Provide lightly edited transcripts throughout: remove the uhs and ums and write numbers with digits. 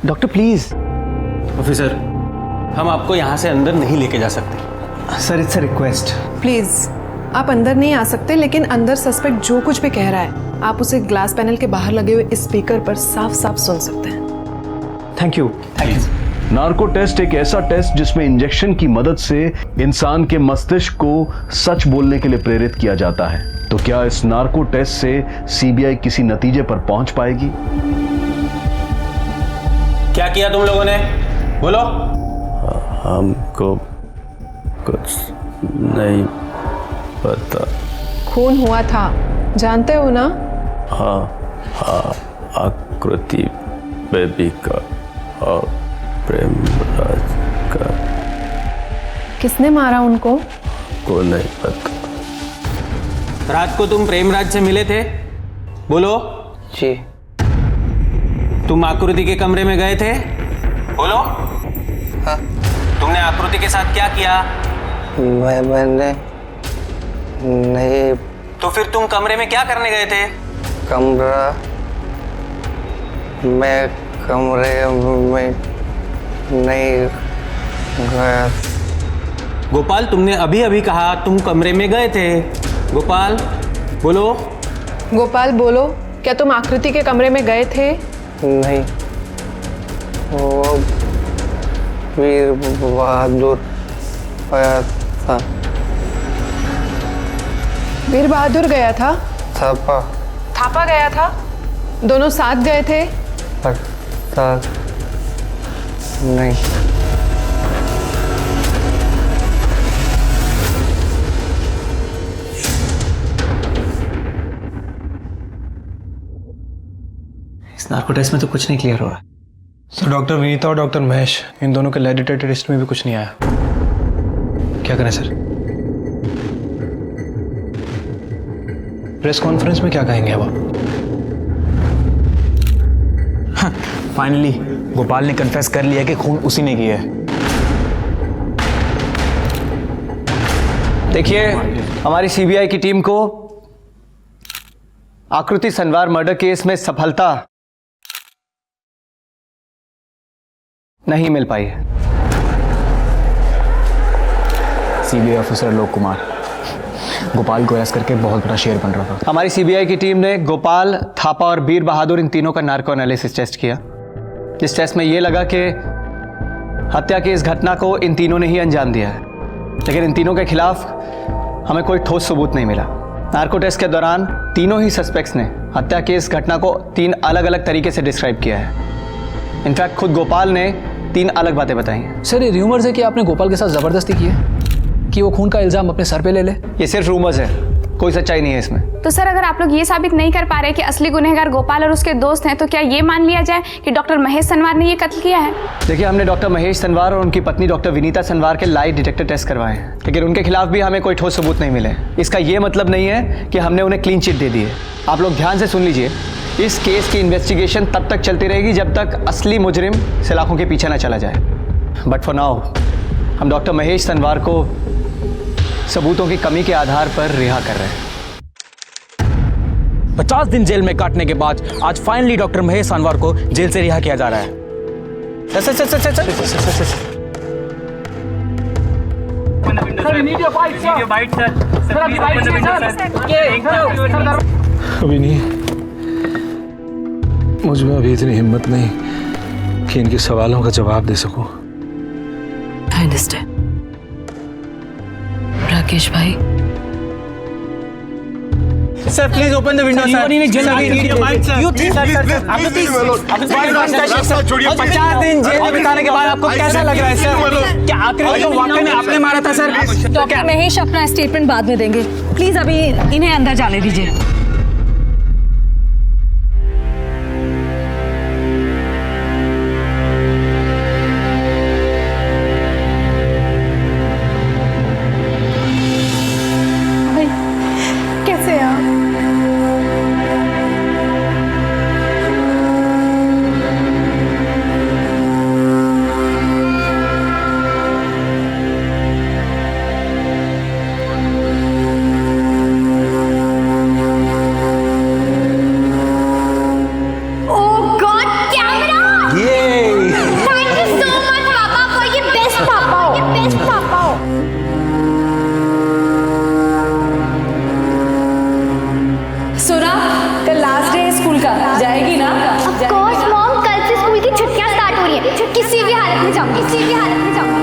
Doctor please. Officer, हम आपको यहाँ से अंदर नहीं लेके जा सकते। Sir it's a request. Please आप अंदर नहीं आ सकते, लेकिन अंदर सस्पेक्ट जो कुछ भी कह रहा है आप उसे ग्लास पैनल के बाहर लगे हुए स्पीकर पर साफ साफ सुन सकते हैं। Thank you. नार्को टेस्ट एक ऐसा टेस्ट जिसमें इंजेक्शन की मदद से इंसान के मस्तिष्क को सच बोलने के लिए प्रेरित किया जाता है। तो क्या इस नार्को टेस्ट से सीबीआई किसी नतीजे पर पहुंच पाएगी? क्या किया तुम लोगों ने, बोलो। हमको कुछ नहीं पता। खून हुआ था, जानते हो ना? हाँ, आकृति बेबी का और प्रेमराज का। किसने मारा उनको? को नहीं पता। रात को तुम प्रेमराज से मिले थे, बोलो। जी। तुम आकृति के कमरे में गए थे, बोलो। हाँ। तुमने आकृति के साथ क्या किया? मैंने नहीं। तो फिर तुम कमरे में क्या करने गए थे? कमरे में नहीं गया। गोपाल, तुमने अभी अभी कहा तुम कमरे में गए थे। गोपाल बोलो। गोपाल बोलो, क्या तुम आकृति के कमरे में गए थे? नहीं, वो वीर बहादुर आया था। वीर बहादुर गया था? थापा गया था? दोनों साथ गए थे? पता नहीं। इस नार्को टेस्ट में तो कुछ नहीं क्लियर हो रहा। सर डॉक्टर विनीता और डॉक्टर महेश, इन दोनों के लेड डिटेक्टर टेस्ट में भी कुछ नहीं आया। क्या करें सर? प्रेस कॉन्फ्रेंस में क्या कहेंगे अब आप? फाइनली गोपाल ने कन्फेस कर लिया कि खून उसी ने किया है। देखिए, हमारी सीबीआई की टीम को आकृति सनवार मर्डर केस में सफलता नहीं मिल पाई है। सीबीआई ऑफिसर लोक कुमार गोपाल को अरेस्ट करके बहुत बड़ा शेयर बन रहा था। हमारी सीबीआई की टीम ने गोपाल, थापा और वीर बहादुर इन तीनों का नार्को एनालिसिस टेस्ट किया। इस टेस्ट में यह लगा कि हत्या की इस घटना को इन तीनों ने ही अंजाम दिया है, लेकिन इन तीनों के खिलाफ हमें कोई ठोस सबूत नहीं मिला। नार्को टेस्ट के दौरान तीनों ही सस्पेक्ट्स ने हत्या की इस घटना को 3 अलग अलग तरीके से डिस्क्राइब किया है। इनफैक्ट खुद गोपाल ने 3 अलग बातें बताई हैं। सर ये रूमर्स है कि आपने गोपाल के साथ जबरदस्ती की है कि वो खून का इल्जाम अपने सर पे ले ले। ये सिर्फ रूमर्स है, कोई सच्चाई नहीं है इसमें। तो सर अगर आप लोग ये साबित नहीं कर पा रहे कि असली गुनहगार गोपाल और उसके दोस्त हैं, तो क्या ये मान लिया जाए कि डॉक्टर महेश सनवार ने ये कत्ल किया है? देखिए, हमने डॉक्टर महेश सनवार और उनकी पत्नी डॉक्टर विनीता सनवार के लाई डिटेक्टर टेस्ट करवाए हैं, लेकिन उनके खिलाफ भी हमें कोई ठोस सबूत नहीं मिले। इसका ये मतलब नहीं है कि हमने उन्हें क्लीन चिट दे दी है। आप लोग ध्यान से सुन लीजिए, इस केस की इन्वेस्टिगेशन तब तक चलती रहेगी जब तक असली मुजरिम सलाखों के पीछे न चला जाए। बट फॉर नाउ हम डॉक्टर महेश सनवार को सबूतों की कमी के आधार पर रिहा कर रहे हैं। 50 दिन जेल में काटने के बाद आज फाइनली डॉक्टर महेश सनवार को जेल से रिहा किया जा रहा है। अभी नहीं, मुझ में अभी इतनी हिम्मत नहीं कि इनके सवालों का जवाब दे सकूं। I understand. राकेश भाई, sir please open the window sir. You think sir 50 दिन जेल में बिताने के बाद आपको कैसा लग रहा है सर? क्या आखिर को वाकई में आपने मारा था सर? डॉक्टर महेश अपना स्टेटमेंट बाद में देंगे। प्लीज अभी इन्हें अंदर जाने दीजिए। हालत में जाऊंगी, स्टील की हालत में जाऊंगी।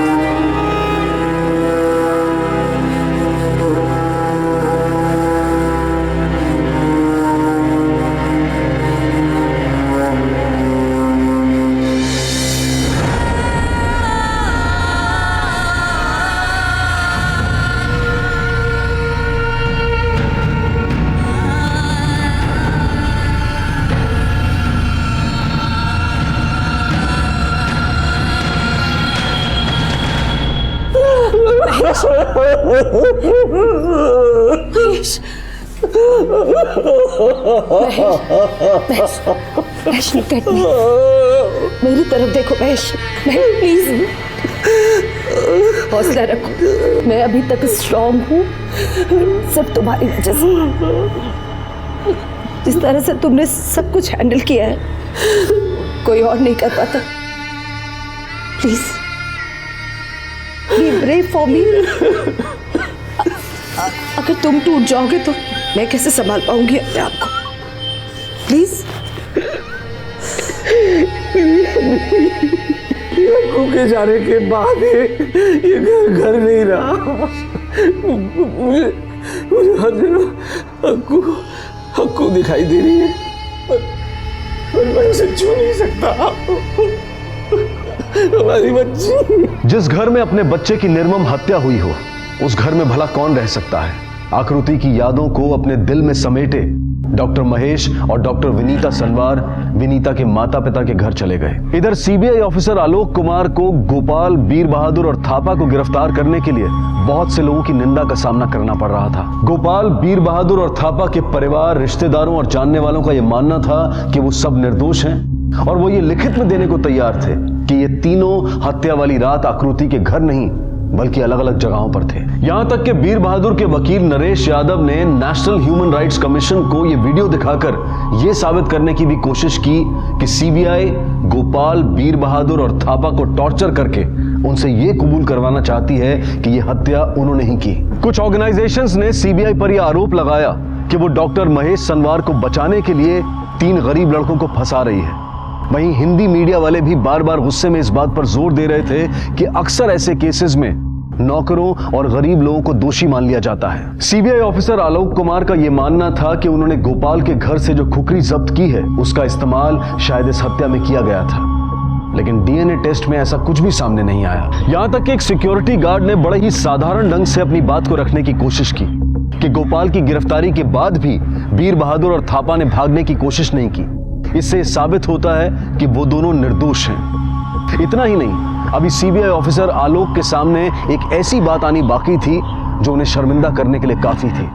Mahesh, Mahesh, look at me. मेरी तरफ देखो महेश, प्लीज हौसला रखो। मैं अभी तक स्ट्रांग हूँ, सब तुम्हारी वजह से। जिस तरह से तुमने सब कुछ हैंडल किया है, कोई और नहीं कर पाता। Please be brave for me. अगर तुम टूट जाओगे तो मैं कैसे संभाल पाऊंगी अपने आप को? प्लीज। अक्कू के जाने के बाद ये घर नहीं रहा। मुझे हर जगह अक्कू दिखाई दे रही है, पर मैं उसे छू नहीं सकता। हमारी बच्ची। जिस घर में अपने बच्चे की निर्मम हत्या हुई हो, उस घर में भला कौन रह सकता है? आकृति की यादों को अपने दिल में समेटे डॉक्टर महेश और डॉक्टर विनीता सनवार विनीता के माता पिता के घर चले गए। इधर सीबीआई ऑफिसर आलोक कुमार को गोपाल, बीर बहादुर और थापा को गिरफ्तार करने के लिए बहुत से लोगों की निंदा का सामना करना पड़ रहा था। गोपाल, बीर बहादुर और थापा के परिवार, रिश्तेदारों और जानने वालों का यह मानना था कि वो सब निर्दोष हैं और वो ये लिखित में देने को तैयार थे कि ये तीनों हत्या वाली रात आकृति के घर नहीं बल्कि अलग अलग जगहों पर थे। यहां तक कि बीर बहादुर के वकील नरेश यादव ने नेशनल ह्यूमन राइट्स कमीशन को यह वीडियो दिखाकर यह साबित करने की भी कोशिश की कि सीबीआई गोपाल, बीर बहादुर और थापा को टॉर्चर करके उनसे यह कबूल करवाना चाहती है कि यह हत्या उन्होंने ही की। कुछ ऑर्गेनाइजेशंस ने सीबीआई पर यह आरोप लगाया कि वो डॉक्टर महेश सनवार को बचाने के लिए 3 गरीब लड़कों को फंसा रही है। वहीं हिंदी मीडिया वाले भी बार बार गुस्से में इस बात पर जोर दे रहे थे कि अक्सर ऐसे केसेस में नौकरों और गरीब लोगों को दोषी मान लिया जाता है। सीबीआई ऑफिसर आलोक कुमार का यह मानना था कि उन्होंने गोपाल के घर से जो खुखरी जब्त की है उसका इस्तेमाल शायद इस हत्या में किया गया था, लेकिन डीएनए टेस्ट में ऐसा कुछ भी सामने नहीं आया। यहां तक कि एक सिक्योरिटी गार्ड ने बड़े ही साधारण ढंग से अपनी बात को रखने की कोशिश की कि गोपाल की गिरफ्तारी के बाद भी बीर बहादुर और थापा ने भागने की कोशिश नहीं की। इससे साबित होता है कि वो दोनों निर्दोष हैं। इतना ही नहीं, अभी सीबीआई ऑफिसर आलोक के सामने एक ऐसी बात आनी बाकी थी जो उन्हें शर्मिंदा करने के लिए काफी थी।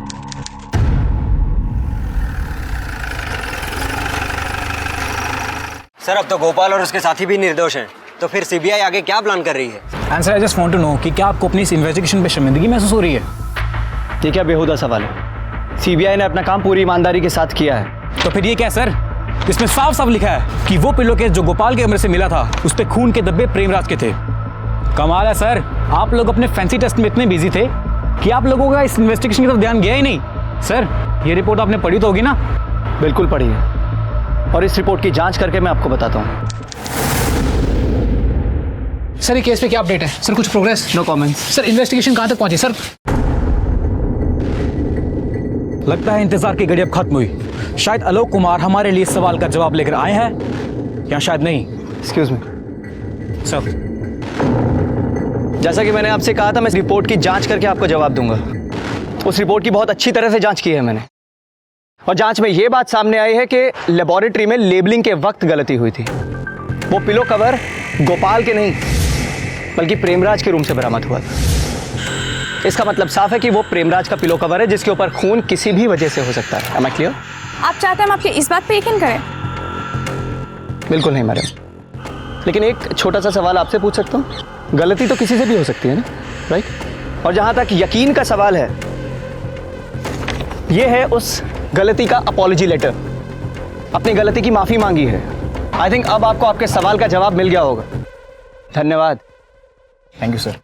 सर, अब तो गोपाल और उसके साथी भी निर्दोष हैं, तो फिर सीबीआई आगे क्या प्लान कर रही है? Answer I just want to know कि क्या आपको अपनी इस इन्वेस्टिगेशन पे शर्मिंदगी महसूस हो रही है? ये क्या बेहुदा सवाल है? सीबीआई ने अपना काम पूरी ईमानदारी के साथ किया है। तो फिर ये क्या सर? इसमें साफ साफ लिखा है कि वो पिलो केस जो गोपाल के कमरे से मिला था उस पे खून के धब्बे प्रेमराज के थे। कमाल है सर, आप लोग अपने फैंसी टेस्ट में इतने बिजी थे कि आप लोगों का इस इन्वेस्टिगेशन की तरफ ध्यान गया ही नहीं। सर, ये रिपोर्ट आपने पढ़ी तो होगी ना? बिल्कुल पढ़ी है, और इस रिपोर्ट की जांच करके मैं आपको बताता हूँ। सर, ये केस पे क्या अपडेट है? सर, कुछ progress? No comments. Sir, investigation कहाँ तक पहुंची सर? लगता है इंतजार की घड़ी अब खत्म हुई। शायद आलोक कुमार हमारे लिए इस सवाल का जवाब लेकर आए हैं या शायद नहीं। एक्सक्यूज मी सर, जैसा कि मैंने आपसे कहा था, मैं इस रिपोर्ट की जांच करके आपको जवाब दूंगा। उस रिपोर्ट की बहुत अच्छी तरह से जांच की है मैंने, और जांच में यह बात सामने आई है कि लेबोरेटरी में लेबलिंग के वक्त गलती हुई थी। वो पिलो कवर गोपाल के नहीं बल्कि प्रेमराज के रूम से बरामद हुआ था। इसका मतलब साफ है कि वो प्रेमराज का पिलो कवर है जिसके ऊपर खून किसी भी वजह से हो सकता है। Am I clear? आप चाहते हैं हम आपके इस बात पे यकीन करें? बिल्कुल नहीं मैडम, लेकिन एक छोटा सा सवाल आपसे पूछ सकता हूँ? गलती तो किसी से भी हो सकती है ना, राइट? और जहां तक यकीन का सवाल है, ये है उस गलती का अपॉलॉजी लेटर। अपनी गलती की माफी मांगी है। आई थिंक अब आपको आपके सवाल का जवाब मिल गया होगा। धन्यवाद। Thank you sir.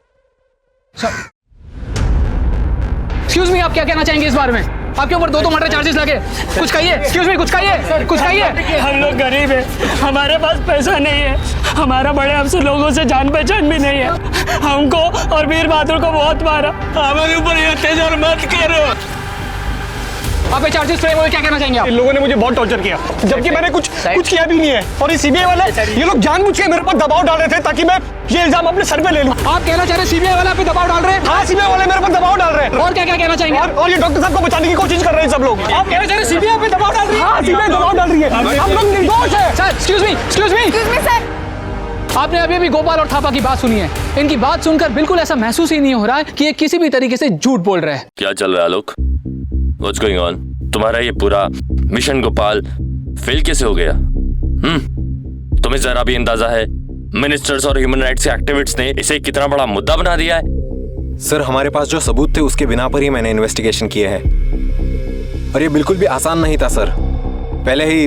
Excuse me, आप क्या कहना चाहेंगे इस बारे में? आपके ऊपर दो मर्डर चार्जेस लगे। कुछ कहिए, एक्सक्यूज मी, कुछ कहिए, कुछ कहिए। हम लोग गरीब हैं, हमारे पास पैसा नहीं है, हमारा बड़े अफसर लोगों से जान पहचान भी नहीं है। हमको और वीर बहादुर को बहुत मारा। हमारे ऊपर ये अत्याचार मत करो। आप ये चार्जेस फ्रेम हुए, क्या कहना चाहेंगे आप? इन लोगों ने मुझे बहुत टॉर्चर किया, जबकि मैंने कुछ किया भी नहीं है। और ये सीबीआई वाले, ये लोग जानबूझ के मेरे पर दबाव डाल रहे थे ताकि मैं ये इल्जाम अपने सर पे ले लूं। आप कहना चाह रहे हैं सीबीआई वाले आप पे दबाव डाल रहे हैं? हाँ, सीबीआई वाले मेरे पर दबाव डाल रहे हैं। और क्या क्या कहना चाहेंगे? और ये डॉक्टर साहब को बचाने की कोशिश कर रहे हैं सब लोग। आप कहना चाह रहे हैं सीबीआई पे दबाव डाल रही है? हाँ, सीबीआई दबाव डाल रही है। हम लोग निर्दोष है। Sir, excuse me, excuse me sir. आपने अभी अभी गोपाल और थापा की बात सुनी है। इनकी बात सुनकर बिल्कुल ऐसा महसूस ही नहीं हो रहा है कि ये किसी भी तरीके से झूठ बोल रहे हैं। क्या चल रहा है आलोक? What's going on? तुम्हारा ये पूरा मिशन गोपाल फेल कैसे हो गया? तुम्हें जरा भी अंदाजा है मिनिस्टर्स और ह्यूमन राइट्स एक्टिविस्ट्स ने इसे कितना बड़ा मुद्दा बना दिया है? सर, हमारे पास जो सबूत थे उसके बिना पर ही मैंने इन्वेस्टिगेशन किए हैं, और ये बिल्कुल भी आसान नहीं था सर। पहले ही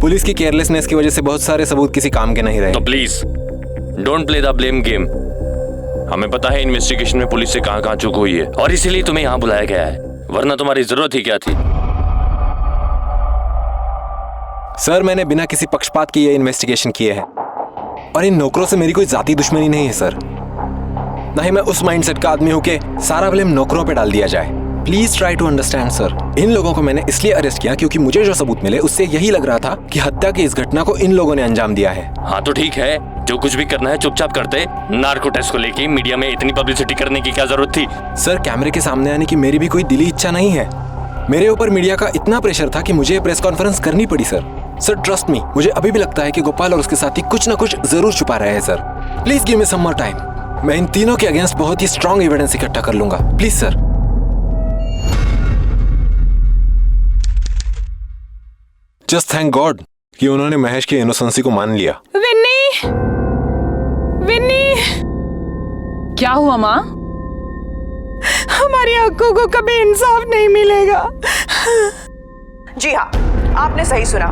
पुलिस की केयरलेसनेस की वजह से बहुत सारे सबूत किसी काम के नहीं रहे। तो please don't play the blame game. हमें पता है इन्वेस्टिगेशन में पुलिस से कहां चूक हुई है, और इसीलिए तुम्हें यहाँ बुलाया गया है, वरना तुम्हारी जरूरत ही क्या थी? सर, मैंने बिना किसी पक्षपात के ये इन्वेस्टिगेशन किए हैं, और इन नौकरों से मेरी कोई जाती दुश्मनी नहीं है सर। ना ही मैं उस माइंडसेट का आदमी हूं कि सारा ब्लेम नौकरों पे डाल दिया जाए। Please try to understand sir. इन लोगों को मैंने इसलिए अरेस्ट किया क्योंकि मुझे जो सबूत मिले उससे यही लग रहा था कि हत्या की इस घटना को इन लोगों ने अंजाम दिया है। हाँ तो ठीक है, जो कुछ भी करना है चुपचाप करते। नार्को टेस्ट को लेके मीडिया में इतनी पब्लिसिटी करने की क्या जरूरत थी? सर, कैमरे के सामने आने की मेरी भी कोई दिली इच्छा नहीं है। मेरे ऊपर मीडिया का इतना प्रेशर था कि मुझे प्रेस कॉन्फ्रेंस करनी पड़ी सर। सर ट्रस्ट मी, मुझे अभी भी लगता है कि गोपाल और उसके साथी कुछ ना कुछ जरूर छुपा रहे हैं sir. Please give me some more time. मैं इन तीनों के अगेंस्ट बहुत ही स्ट्रॉन्ग एविडेंस इकट्ठा कर लूंगा। Please sir. Just thank God कि उन्होंने महेश की इनोसेंसी को मान लिया। विन्नी, विन्नी, क्या हुआ माँ? हमारी अक्कू को कभी इंसाफ नहीं मिलेगा। जी हाँ, आपने सही सुना।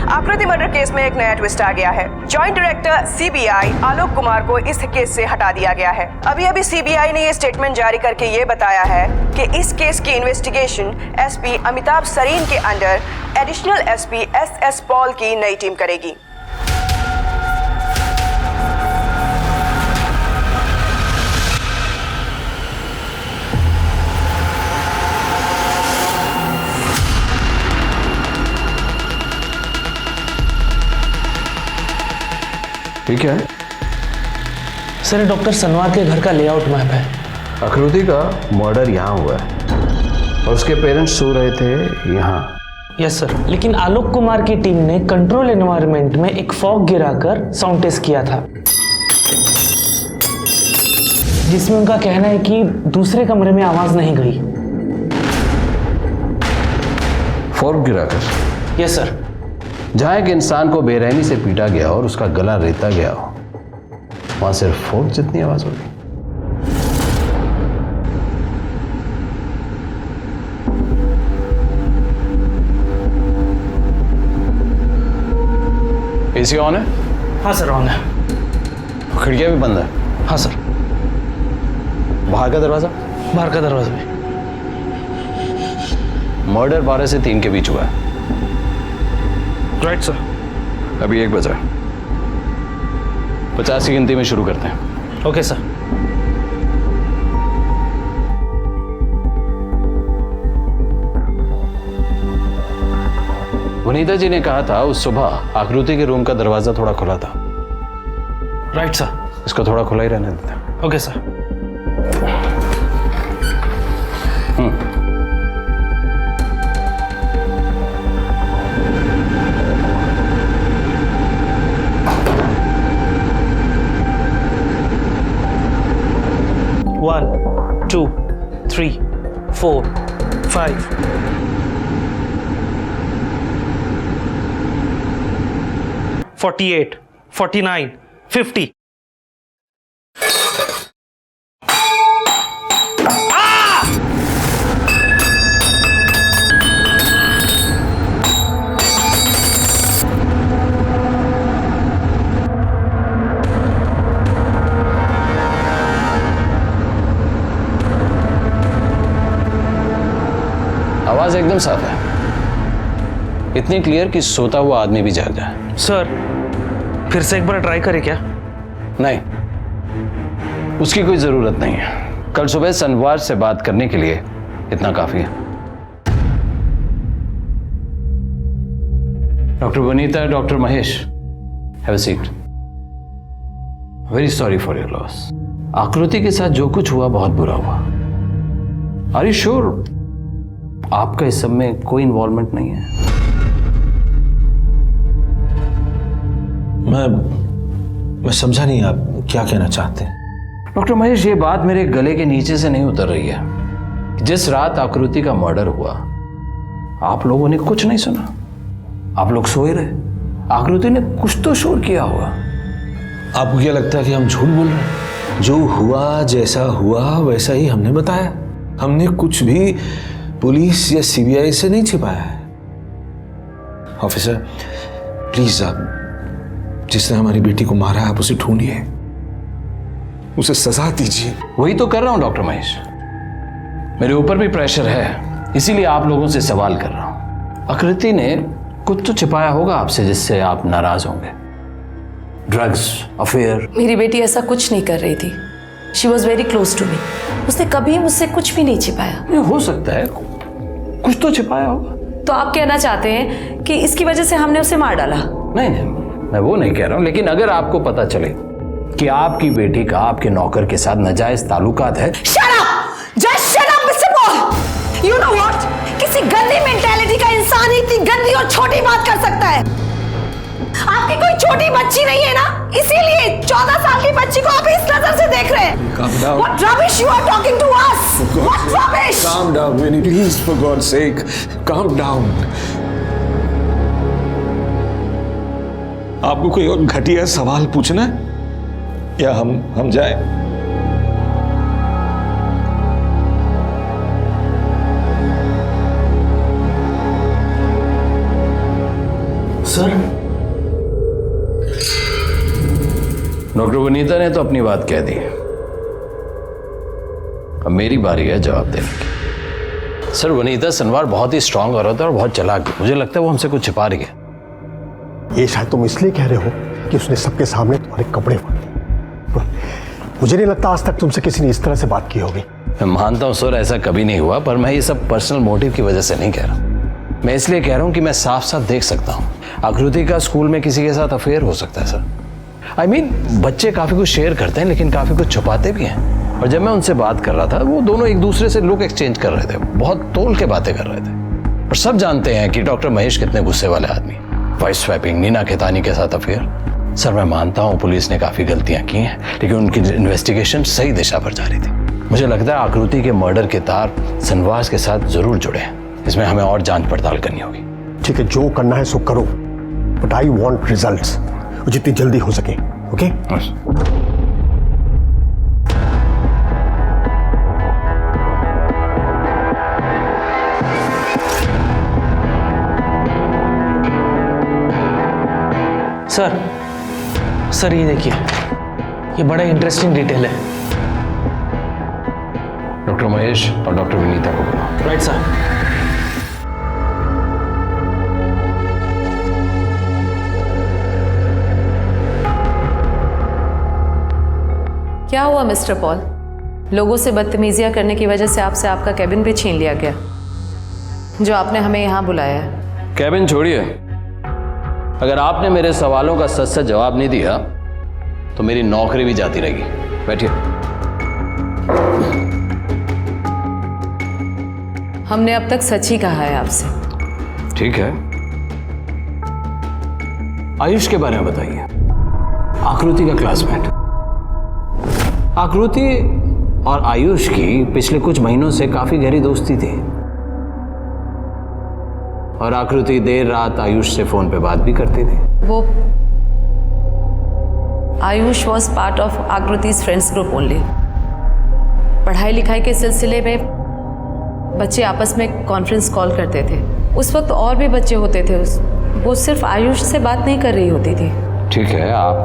आकृति मर्डर केस में एक नया ट्विस्ट आ गया है। Joint director CBI Alok Kumar को इस केस से हटा दिया गया है। अभी सीबीआई ने ये स्टेटमेंट जारी करके ये बताया है कि इस केस की इन्वेस्टिगेशन एसपी अमिताभ सरीन के under additional SP S Paul की नई टीम करेगी। ठीक है सर, डॉक्टर सनवार के घर का लेआउट मैप है। आकृति का मर्डर यहाँ हुआ है और उसके पेरेंट्स सो रहे थे यहाँ। यस सर, लेकिन आलोक कुमार की टीम ने कंट्रोल एनवायरनमेंट में एक फॉग गिराकर साउंड टेस्ट किया था, जिसमें उनका कहना है कि दूसरे कमरे में आवाज नहीं गई। फॉग गिराकर? Yes sir. जहां एक इंसान को बेरहमी से पीटा गया और उसका गला रेता गया हो, वहां सिर्फ फोर्क जितनी आवाज होगी। एसी ऑन है? हाँ सर, ऑन है। खिड़कियां भी बंद है? हाँ सर। बाहर का दरवाजा? बाहर का दरवाजा भी। मर्डर 12 से 3 के बीच हुआ है। Right sir. अभी 1 बजा। 50 की गिनती में शुरू करते हैं। Okay sir. वनीता जी ने कहा था उस सुबह आकृति के रूम का दरवाजा थोड़ा खुला था। Right sir. इसको थोड़ा खुला ही रहने देते हैं। Okay sir. One, 2, 3, 4, 5. $48, $49, $50. आवाज एकदम एकदम साफ है, इतनी क्लियर कि सोता हुआ आदमी भी जाग जाए। सर फिर से एक बार ट्राई करें क्या? नहीं, उसकी कोई जरूरत नहीं है। कल सुबह सनवार से बात करने के लिए इतना काफी है। Doctor Vanita, doctor Mahesh, have a seat. Very sorry for your loss. आकृति के साथ जो कुछ हुआ बहुत बुरा हुआ। आर यू श्योर आपका इस सब में कोई इन्वॉल्वमेंट नहीं है? मैं समझा नहीं आप क्या कहना चाहते हैं। डॉक्टर महेश, ये बात मेरे गले के नीचे से नहीं उतर रही है। जिस रात आकृति का मर्डर हुआ आप लोगों ने कुछ नहीं सुना, आप लोग सोए रहे। आकृति ने कुछ तो शोर किया होगा। आपको क्या लगता है कि हम झूठ बोल रहे हैं? जो हुआ, जैसा हुआ वैसा ही हमने बताया। हमने कुछ भी पुलिस या सीबीआई से नहीं छिपाया है। ऑफिसर प्लीज, आप जिसने हमारी बेटी को मारा है आप उसे ढूंढिए, उसे सजा दीजिए। वही तो कर रहा हूं डॉक्टर महेश, मेरे ऊपर भी प्रेशर है, इसीलिए आप लोगों से सवाल कर रहा हूं। आकृति ने कुछ तो छिपाया होगा आपसे जिससे आप नाराज होंगे। Drugs, affair. मेरी बेटी ऐसा कुछ नहीं कर रही थी। She was very close to me. उसने कभी मुझसे कुछ भी नहीं छिपाया। नहीं, हो सकता है कुछ तो छिपाया होगा। तो आप कहना चाहते हैं कि इसकी वजह से हमने उसे मार डाला? नहीं नहीं, मैं वो नहीं कह रहा हूं, लेकिन अगर आपको पता चले कि आपकी बेटी का आपके नौकर के साथ नाजायज ताल्लुकात है। Shut up! Just shut up, Mr. Paul! You know what? किसी गंदी मेंटालिटी का इंसान ही इतनी गंदी और छोटी बात कर सकता है। आपकी कोई छोटी बच्ची नहीं है ना, इसीलिए 14 साल की बच्ची को आप इस नजर से देख रहे हैं। Calm down. What rubbish you are talking to us? What rubbish? Calm down, Winnie, please, for God's sake, calm down. आपको कोई और घटिया सवाल पूछना है या हम जाए? सर, डॉक्टर वनीता ने तो अपनी बात कह दी, अब मेरी बारी है जवाब देने की। सर, वनीता सनवार बहुत ही स्ट्रांग औरत है और बहुत चालाक है। मुझे लगता है वो हमसे कुछ छिपा रही है। ये शायद तुम इसलिए कह रहे हो कि उसने सबके सामने तुम्हारे कपड़े फाड़ दिए। मुझे नहीं लगता आज तक तुमसे किसी ने इस तरह से बात की होगी। मैं मानता हूं सर, ऐसा कभी नहीं हुआ, पर मैं ये सब पर्सनल मोटिव की वजह से नहीं कह रहा। मैं इसलिए कह रहा हूं कि मैं साफ साफ देख सकता हूं आकृति का स्कूल में किसी के साथ अफेयर हो सकता है। सर, आई मीन, बच्चे काफी कुछ शेयर करते हैं लेकिन काफी कुछ छुपाते भी हैं। और जब मैं उनसे बात कर रहा था, वो दोनों एक दूसरे से लुक एक्सचेंज कर रहे थे, बहुत तोल के बातें कर रहे थे। और सब जानते हैं कि डॉक्टर महेश कितने गुस्से वाले आदमी। वाइस स्वैपिंग, नीना खेतानी के साथ अफेयर। सर, मैं मानता हूं पुलिस ने काफी गलतियां की हैं, लेकिन उनकी इन्वेस्टिगेशन सही दिशा पर जा रही थी। मुझे लगता है आकृति के मर्डर के तार सनवार के साथ जरूर जुड़े हैं। इसमें हमें और जांच पड़ताल करनी होगी। ठीक है, जो करना है सो करो, बट आई वॉन्ट रिजल्ट्स जितनी जल्दी हो सके। ओके? सर ये देखिए, ये बड़ा इंटरेस्टिंग डिटेल है। डॉक्टर महेश और डॉक्टर विनीता को बुलाओ। Right sir. क्या हुआ मिस्टर पॉल? लोगों से बदतमीजियां करने की वजह से आपसे आपका कैबिन भी छीन लिया गया, जो आपने हमें यहाँ बुलाया है। कैबिन छोड़िए, अगर आपने मेरे सवालों का सच सच जवाब नहीं दिया तो मेरी नौकरी भी जाती रहेगी। बैठिए। हमने अब तक सच ही कहा है आपसे। ठीक है, आयुष के बारे में बताइए। आकृति का क्लासमेट। आकृति और आयुष की पिछले कुछ महीनों से काफी गहरी दोस्ती थी और आकृति देर रात आयुष से फोन पे बात भी करती थी। वो Ayush was part of Akriti's friends group only. पढ़ाई लिखाई के सिलसिले में बच्चे आपस में कॉन्फ्रेंस कॉल करते थे। उस वक्त और भी बच्चे होते थे, वो सिर्फ आयुष से बात नहीं कर रही होती थी। ठीक है, आप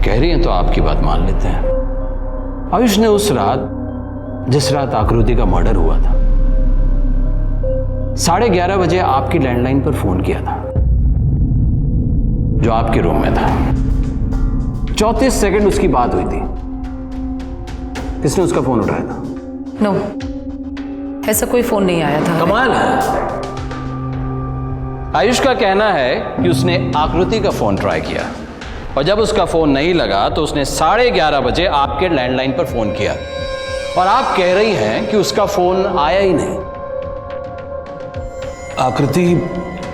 कह रही हैं तो आपकी बात मान लेते हैं। आयुष ने उस रात, जिस रात आकृति का मर्डर हुआ था, 11:30 बजे आपकी लैंडलाइन पर फोन किया था, जो आपके रूम में था। 34 सेकंड उसकी बात हुई थी। किसने उसका फोन उठाया था? नो, ऐसा कोई फोन नहीं आया था। कमाल है। आयुष का कहना है कि उसने आकृति का फोन ट्राई किया और जब उसका फोन नहीं लगा तो उसने 11:30 बजे आपके लैंडलाइन पर फोन किया और आप कह रही हैं कि उसका फोन आया ही नहीं। आकृति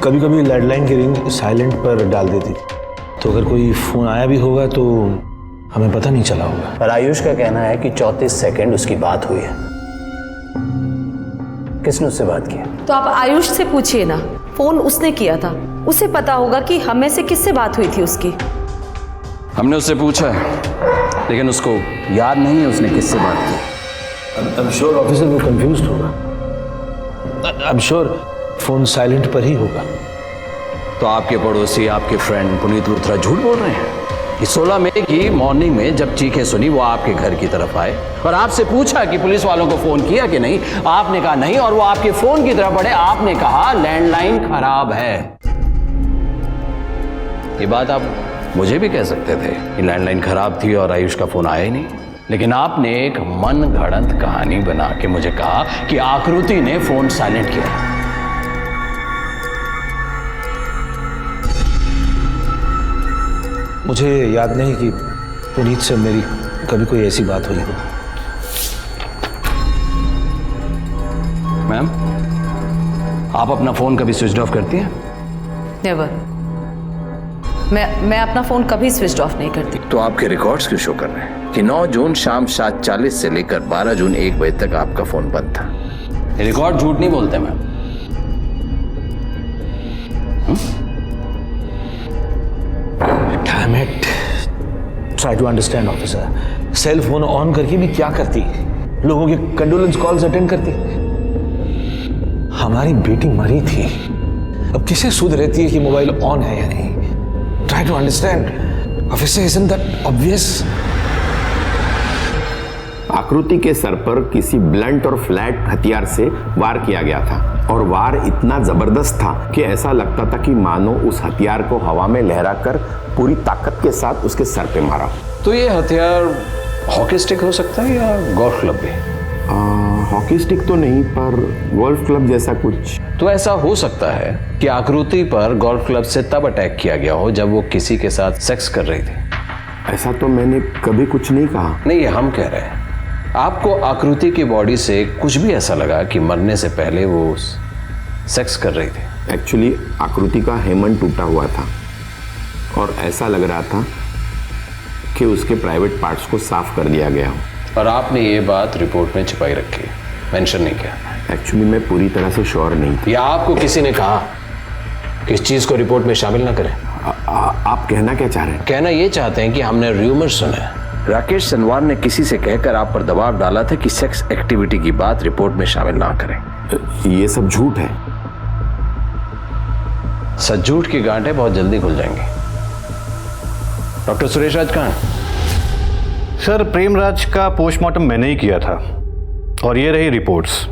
कभी कभी लैंडलाइन की रिंग साइलेंट पर डाल देती, तो अगर कोई फोन आया भी होगा तो हमें पता नहीं चला होगा। पर आयुष का कहना है कि 34 सेकंड उसकी बात हुई है। किसने उससे बात की? तो आप आयुष से पूछिए ना, फोन उसने किया था, उसे पता होगा कि हमें से किससे बात हुई थी उसकी। हमने उससे पूछा है लेकिन उसको याद नहीं है उसने किससे बात की। आई एम श्योर ऑफिसर वो कंफ्यूज्ड होगा। I am sure phone silent पर ही होगा। तो आपके पड़ोसी, आपके फ्रेंड पुनीत लुथरा झूठ बोल रहे हैं कि 16 मई की मॉर्निंग में जब चीखें सुनी वो आपके घर की तरफ आए और आपसे पूछा कि पुलिस वालों को फोन किया कि नहीं। आपने कहा नहीं और वो आपके फोन की तरफ बढ़े। आपने कहा लैंडलाइन खराब है। ये बात आप मुझे भी कह सकते थे कि लैंडलाइन खराब थी और आयुष का फोन आया ही नहीं, लेकिन आपने एक मन गढ़ंत कहानी बना के मुझे कहा कि आकृति ने फोन साइलेंट किया। मुझे याद नहीं कि पुनीत से मेरी कभी कोई ऐसी बात हुई हो। मैम, आप अपना फोन कभी स्विच ऑफ करती हैं? नेवर। मैं अपना फोन कभी स्विच ऑफ नहीं करती। तो आपके रिकॉर्ड्स क्यों शो कर रहे हैं कि 9 जून शाम 7:40 से लेकर 12 जून 1 बजे तक आपका फोन बंद था? रिकॉर्ड झूठ नहीं बोलते ma'am. Damn it. Try to understand, officer. Cell phone on करके भी क्या करती? लोगों के कंडोलेंस कॉल्स अटेंड करती। हमारी बेटी मरी थी, अब किसे सुध रहती है कि मोबाइल ऑन है या नहीं? Try to understand, officer. Isn't that obvious? आकृति के सर पर किसी ब्लंट और फ्लैट हथियार से वार किया गया था और वार इतना जबरदस्त था कि ऐसा लगता था कि मानो उस हथियार को हवा में लहराकर पूरी ताकत के साथ उसके सर पे मारा। तो ये हथियार हॉकी स्टिक हो सकता है या गोल्फ क्लब भी? हॉकी स्टिक तो नहीं, पर गोल्फ क्लब जैसा कुछ। तो ऐसा हो सकता है कि आकृति पर गोल्फ क्लब से तब अटैक किया गया हो जब वो किसी के साथ सेक्स कर रही थी। ऐसा तो मैंने कभी कुछ नहीं कहा। नहीं, ये हम कह रहे हैं। आपको आकृति की बॉडी से कुछ भी ऐसा लगा कि मरने से पहले वो सेक्स कर रही थी? एक्चुअली आकृति का हेमन टूटा हुआ था और ऐसा लग रहा था कि उसके प्राइवेट पार्ट्स को साफ कर दिया गया हो। और आपने ये बात रिपोर्ट में छिपाई रखी, मेंशन नहीं किया? एक्चुअली मैं पूरी तरह से श्योर नहीं था। या आपको किसी ने कहा कि इस चीज को रिपोर्ट में शामिल ना करें? आप कहना क्या चाह रहे हैं? कहना ये चाहते हैं कि हमने र्यूमर सुना है, राकेश सनवार ने किसी से कहकर आप पर दबाव डाला था कि सेक्स एक्टिविटी की बात रिपोर्ट में शामिल ना करें। ये सब झूठ है। सच झूठ की गांठें बहुत जल्दी खुल जाएंगी। डॉक्टर सुरेश राज कहाँ है? सर, प्रेमराज का पोस्टमार्टम मैंने ही किया था और ये रही रिपोर्ट्स।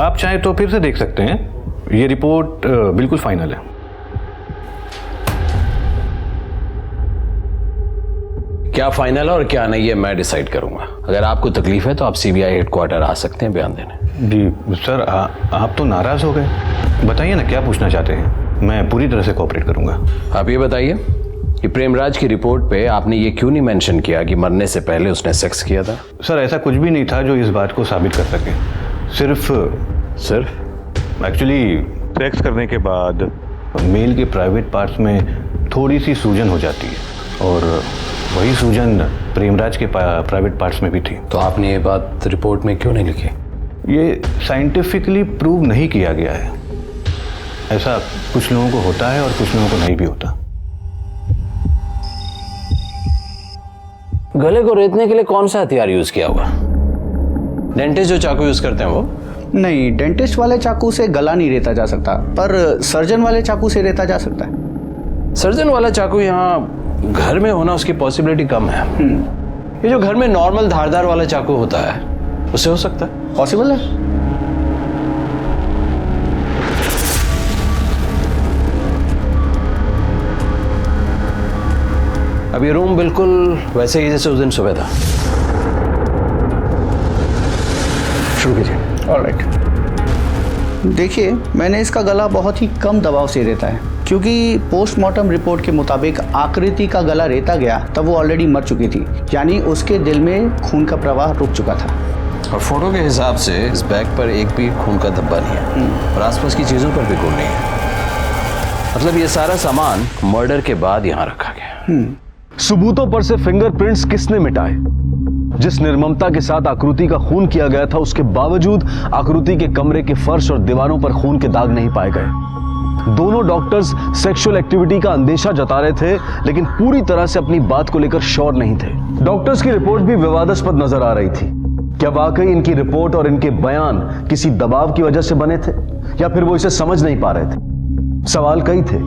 आप चाहें तो फिर से देख सकते हैं। ये रिपोर्ट बिल्कुल फाइनल है। क्या फाइनल है और क्या नहीं, ये मैं डिसाइड करूंगा। अगर आपको तकलीफ है तो आप सीबीआई हेडक्वार्टर आ सकते हैं बयान देने। जी सर, आप तो नाराज हो गए। बताइए ना, क्या पूछना चाहते हैं? मैं पूरी तरह से कोऑपरेट करूंगा। आप ये बताइए कि प्रेमराज की रिपोर्ट पे आपने ये क्यों नहीं मेंशन किया कि मरने से पहले उसने सेक्स किया था? सर, ऐसा कुछ भी नहीं था जो इस बात को साबित कर सके। सिर्फ एक्चुअली सेक्स करने के बाद मेल के प्राइवेट पार्ट्स में थोड़ी सी सूजन हो जाती है और वही सूजन प्रेमराज के प्राइवेट पार्ट्स में भी थी। तो आपने ये बात रिपोर्ट में क्यों नहीं लिखी? ये साइंटिफिकली प्रूव नहीं किया गया है। ऐसा कुछ लोगों को होता है और कुछ लोगों को नहीं भी होता। गले को रेतने के लिए कौन सा हथियार यूज किया होगा? डेंटिस्ट जो चाकू यूज करते हैं वो? नहीं, डेंटिस्ट वाले चाकू से गला नहीं रेता जा सकता, पर सर्जन वाले चाकू से रेता जा सकता है। सर्जन वाला चाकू यहाँ घर में होना उसकी पॉसिबिलिटी कम है। ये जो घर में नॉर्मल धारदार वाला चाकू होता है उससे हो सकता है। पॉसिबल है। अब ये रूम बिल्कुल वैसे ही जैसे उस दिन सुबह था। शुरू कीजिए। ऑलराइट। देखिए, मैंने इसका गला बहुत ही कम दबाव से रेता है, क्योंकि पोस्टमार्टम रिपोर्ट के मुताबिक आकृति का गला रेता गया तब वो ऑलरेडी मर चुकी थी, यानी उसके दिल में खून का प्रवाह रुक चुका था। और फोटो के हिसाब से इस बैग पर एक भी खून का धब्बा नहीं है और आसपास की चीजों पर भी खून नहीं है। मतलब ये सारा सामान मर्डर के बाद यहाँ रखा गया। सबूतों पर से फिंगरप्रिंट्स किसने मिटाए? जिस निर्ममता के साथ आकृति का खून किया गया था, उसके बावजूद आकृति के कमरे के फर्श और दीवारों पर खून के दाग नहीं पाए गए। दोनों डॉक्टर्स सेक्सुअल एक्टिविटी का अंदेशा जता रहे थे, लेकिन पूरी तरह से अपनी बात को लेकर श्योर नहीं थे। डॉक्टर्स की रिपोर्ट भी विवादास्पद नजर आ रही थी। क्या वाकई इनकी रिपोर्ट और इनके बयान किसी दबाव की वजह से बने थे, या फिर वो इसे समझ नहीं पा रहे थे? सवाल कई थे।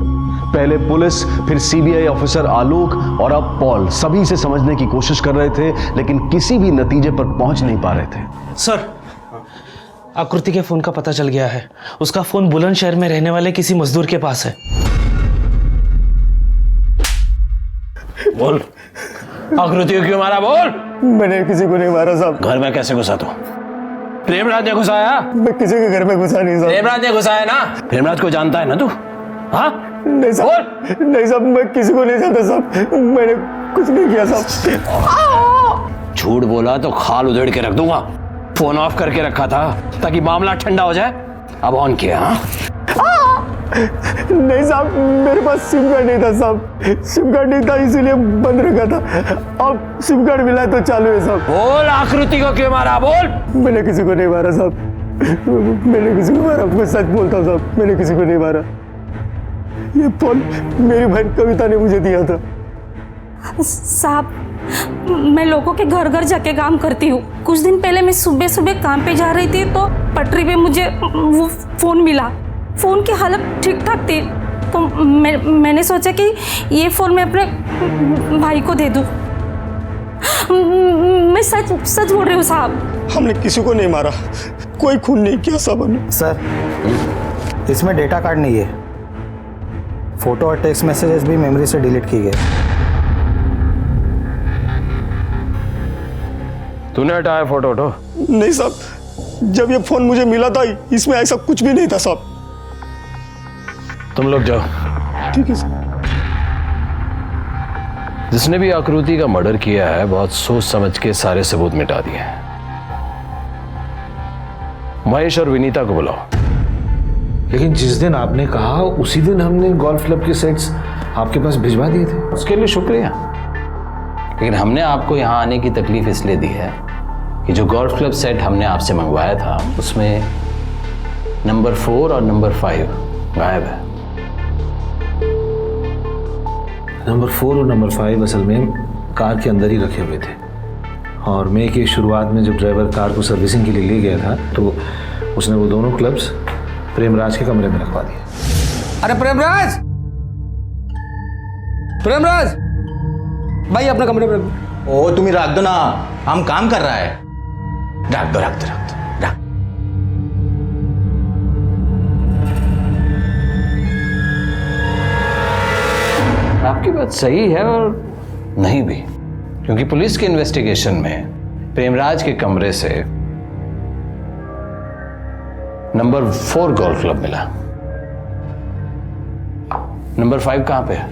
पहले पुलिस, फिर सीबीआई ऑफिसर आलोक और अब पॉल सभी इसे समझने की कोशिश कर रहे थे, लेकिन किसी भी नतीजे पर पहुंच नहीं पा रहे थे। सर, आकृति के फोन का पता चल गया है। उसका फोन बुलंदशहर में रहने वाले किसी मजदूर के पास है। बोल, आकृति को क्यों मारा? बोल। मैंने किसी को नहीं मारा साहब। घर में कैसे घुसा तू? प्रेमराज ने घुसाया? मैं किसी के घर में घुसा नहीं साहब। प्रेमराज ने घुसाया ना? प्रेमराज को जानता है ना तू? हाँ? नहीं साहब, नहीं साहब, मैं किसी को नहीं जानता साहब। मैंने कुछ नहीं किया साहब। झूठ बोला तो खाल उधेड़ के रख दूंगा। फोन ऑफ करके रखा था ताकि मामला ठंडा हो जाए, अब ऑन किया। हाँ? नहीं साहब, मेरे पास सिम कार्ड नहीं था साहब। सिम कार्ड नहीं था, इसीलिए बंद रखा था। अब सिम कार्ड मिला तो चालू है साहब। बोल, आकृति को क्यों मारा? बोल। मैंने किसी को नहीं मारा साहब। मैंने किसी को मारा, मैं सच बोलता हूँ साहब। मैंने किसी को नहीं मारा। ये फोन मेरी बहन कविता ने मुझे दिया था। साहब, मैं लोगों के घर घर जाके काम करती हूँ। कुछ दिन पहले मैं सुबह सुबह काम पे जा रही थी तो पटरी पे मुझे वो फ़ोन मिला। फ़ोन की हालत ठीक ठाक थी, तो मैंने सोचा कि ये फ़ोन मैं अपने भाई को दे दूँ। मैं सच बोल रही हूँ साहब। हमने किसी को नहीं मारा, कोई खून नहीं किया साहब हमने। सर, इसमें डेटा कार्ड नहीं है। फोटो और टेक्स्ट मैसेजेस भी मेमोरी से डिलीट किए गए। तूने हटाया फोटो? उठो। नहीं साहब, जब ये फोन मुझे मिला था इसमें ऐसा कुछ भी नहीं था साहब। तुम लोग जाओ। ठीक है सर। जिसने भी आकृति का मर्डर किया है, बहुत सोच समझ के सारे सबूत मिटा दिए हैं। महेश और विनीता को बुलाओ। लेकिन जिस दिन आपने कहा उसी दिन हमने गोल्फ क्लब के सेट्स आपके पास भिजवा दिए थे। उसके लिए शुक्रिया, लेकिन हमने आपको यहाँ आने की तकलीफ इसलिए दी है कि जो गोल्फ क्लब सेट हमने आपसे मंगवाया था उसमें नंबर 4 और नंबर 5 गायब है। नंबर 4 और नंबर 5 असल में कार के अंदर ही रखे हुए थे, और मई की शुरुआत में जब ड्राइवर कार को सर्विसिंग के लिए ले गया था तो उसने वो दोनों क्लब्स प्रेमराज के कमरे में रखवा दिया। अरे प्रेमराज, प्रेमराज भाई अपने कमरे में रख। ओ तुम ही रख दो ना, हम काम कर रहा है। रख दो, रख दो, रख दो, रख। आपकी बात सही है और नहीं भी, क्योंकि पुलिस के इन्वेस्टिगेशन में प्रेमराज के कमरे से नंबर 4 गोल्फ क्लब मिला। नंबर 5 कहां पे है?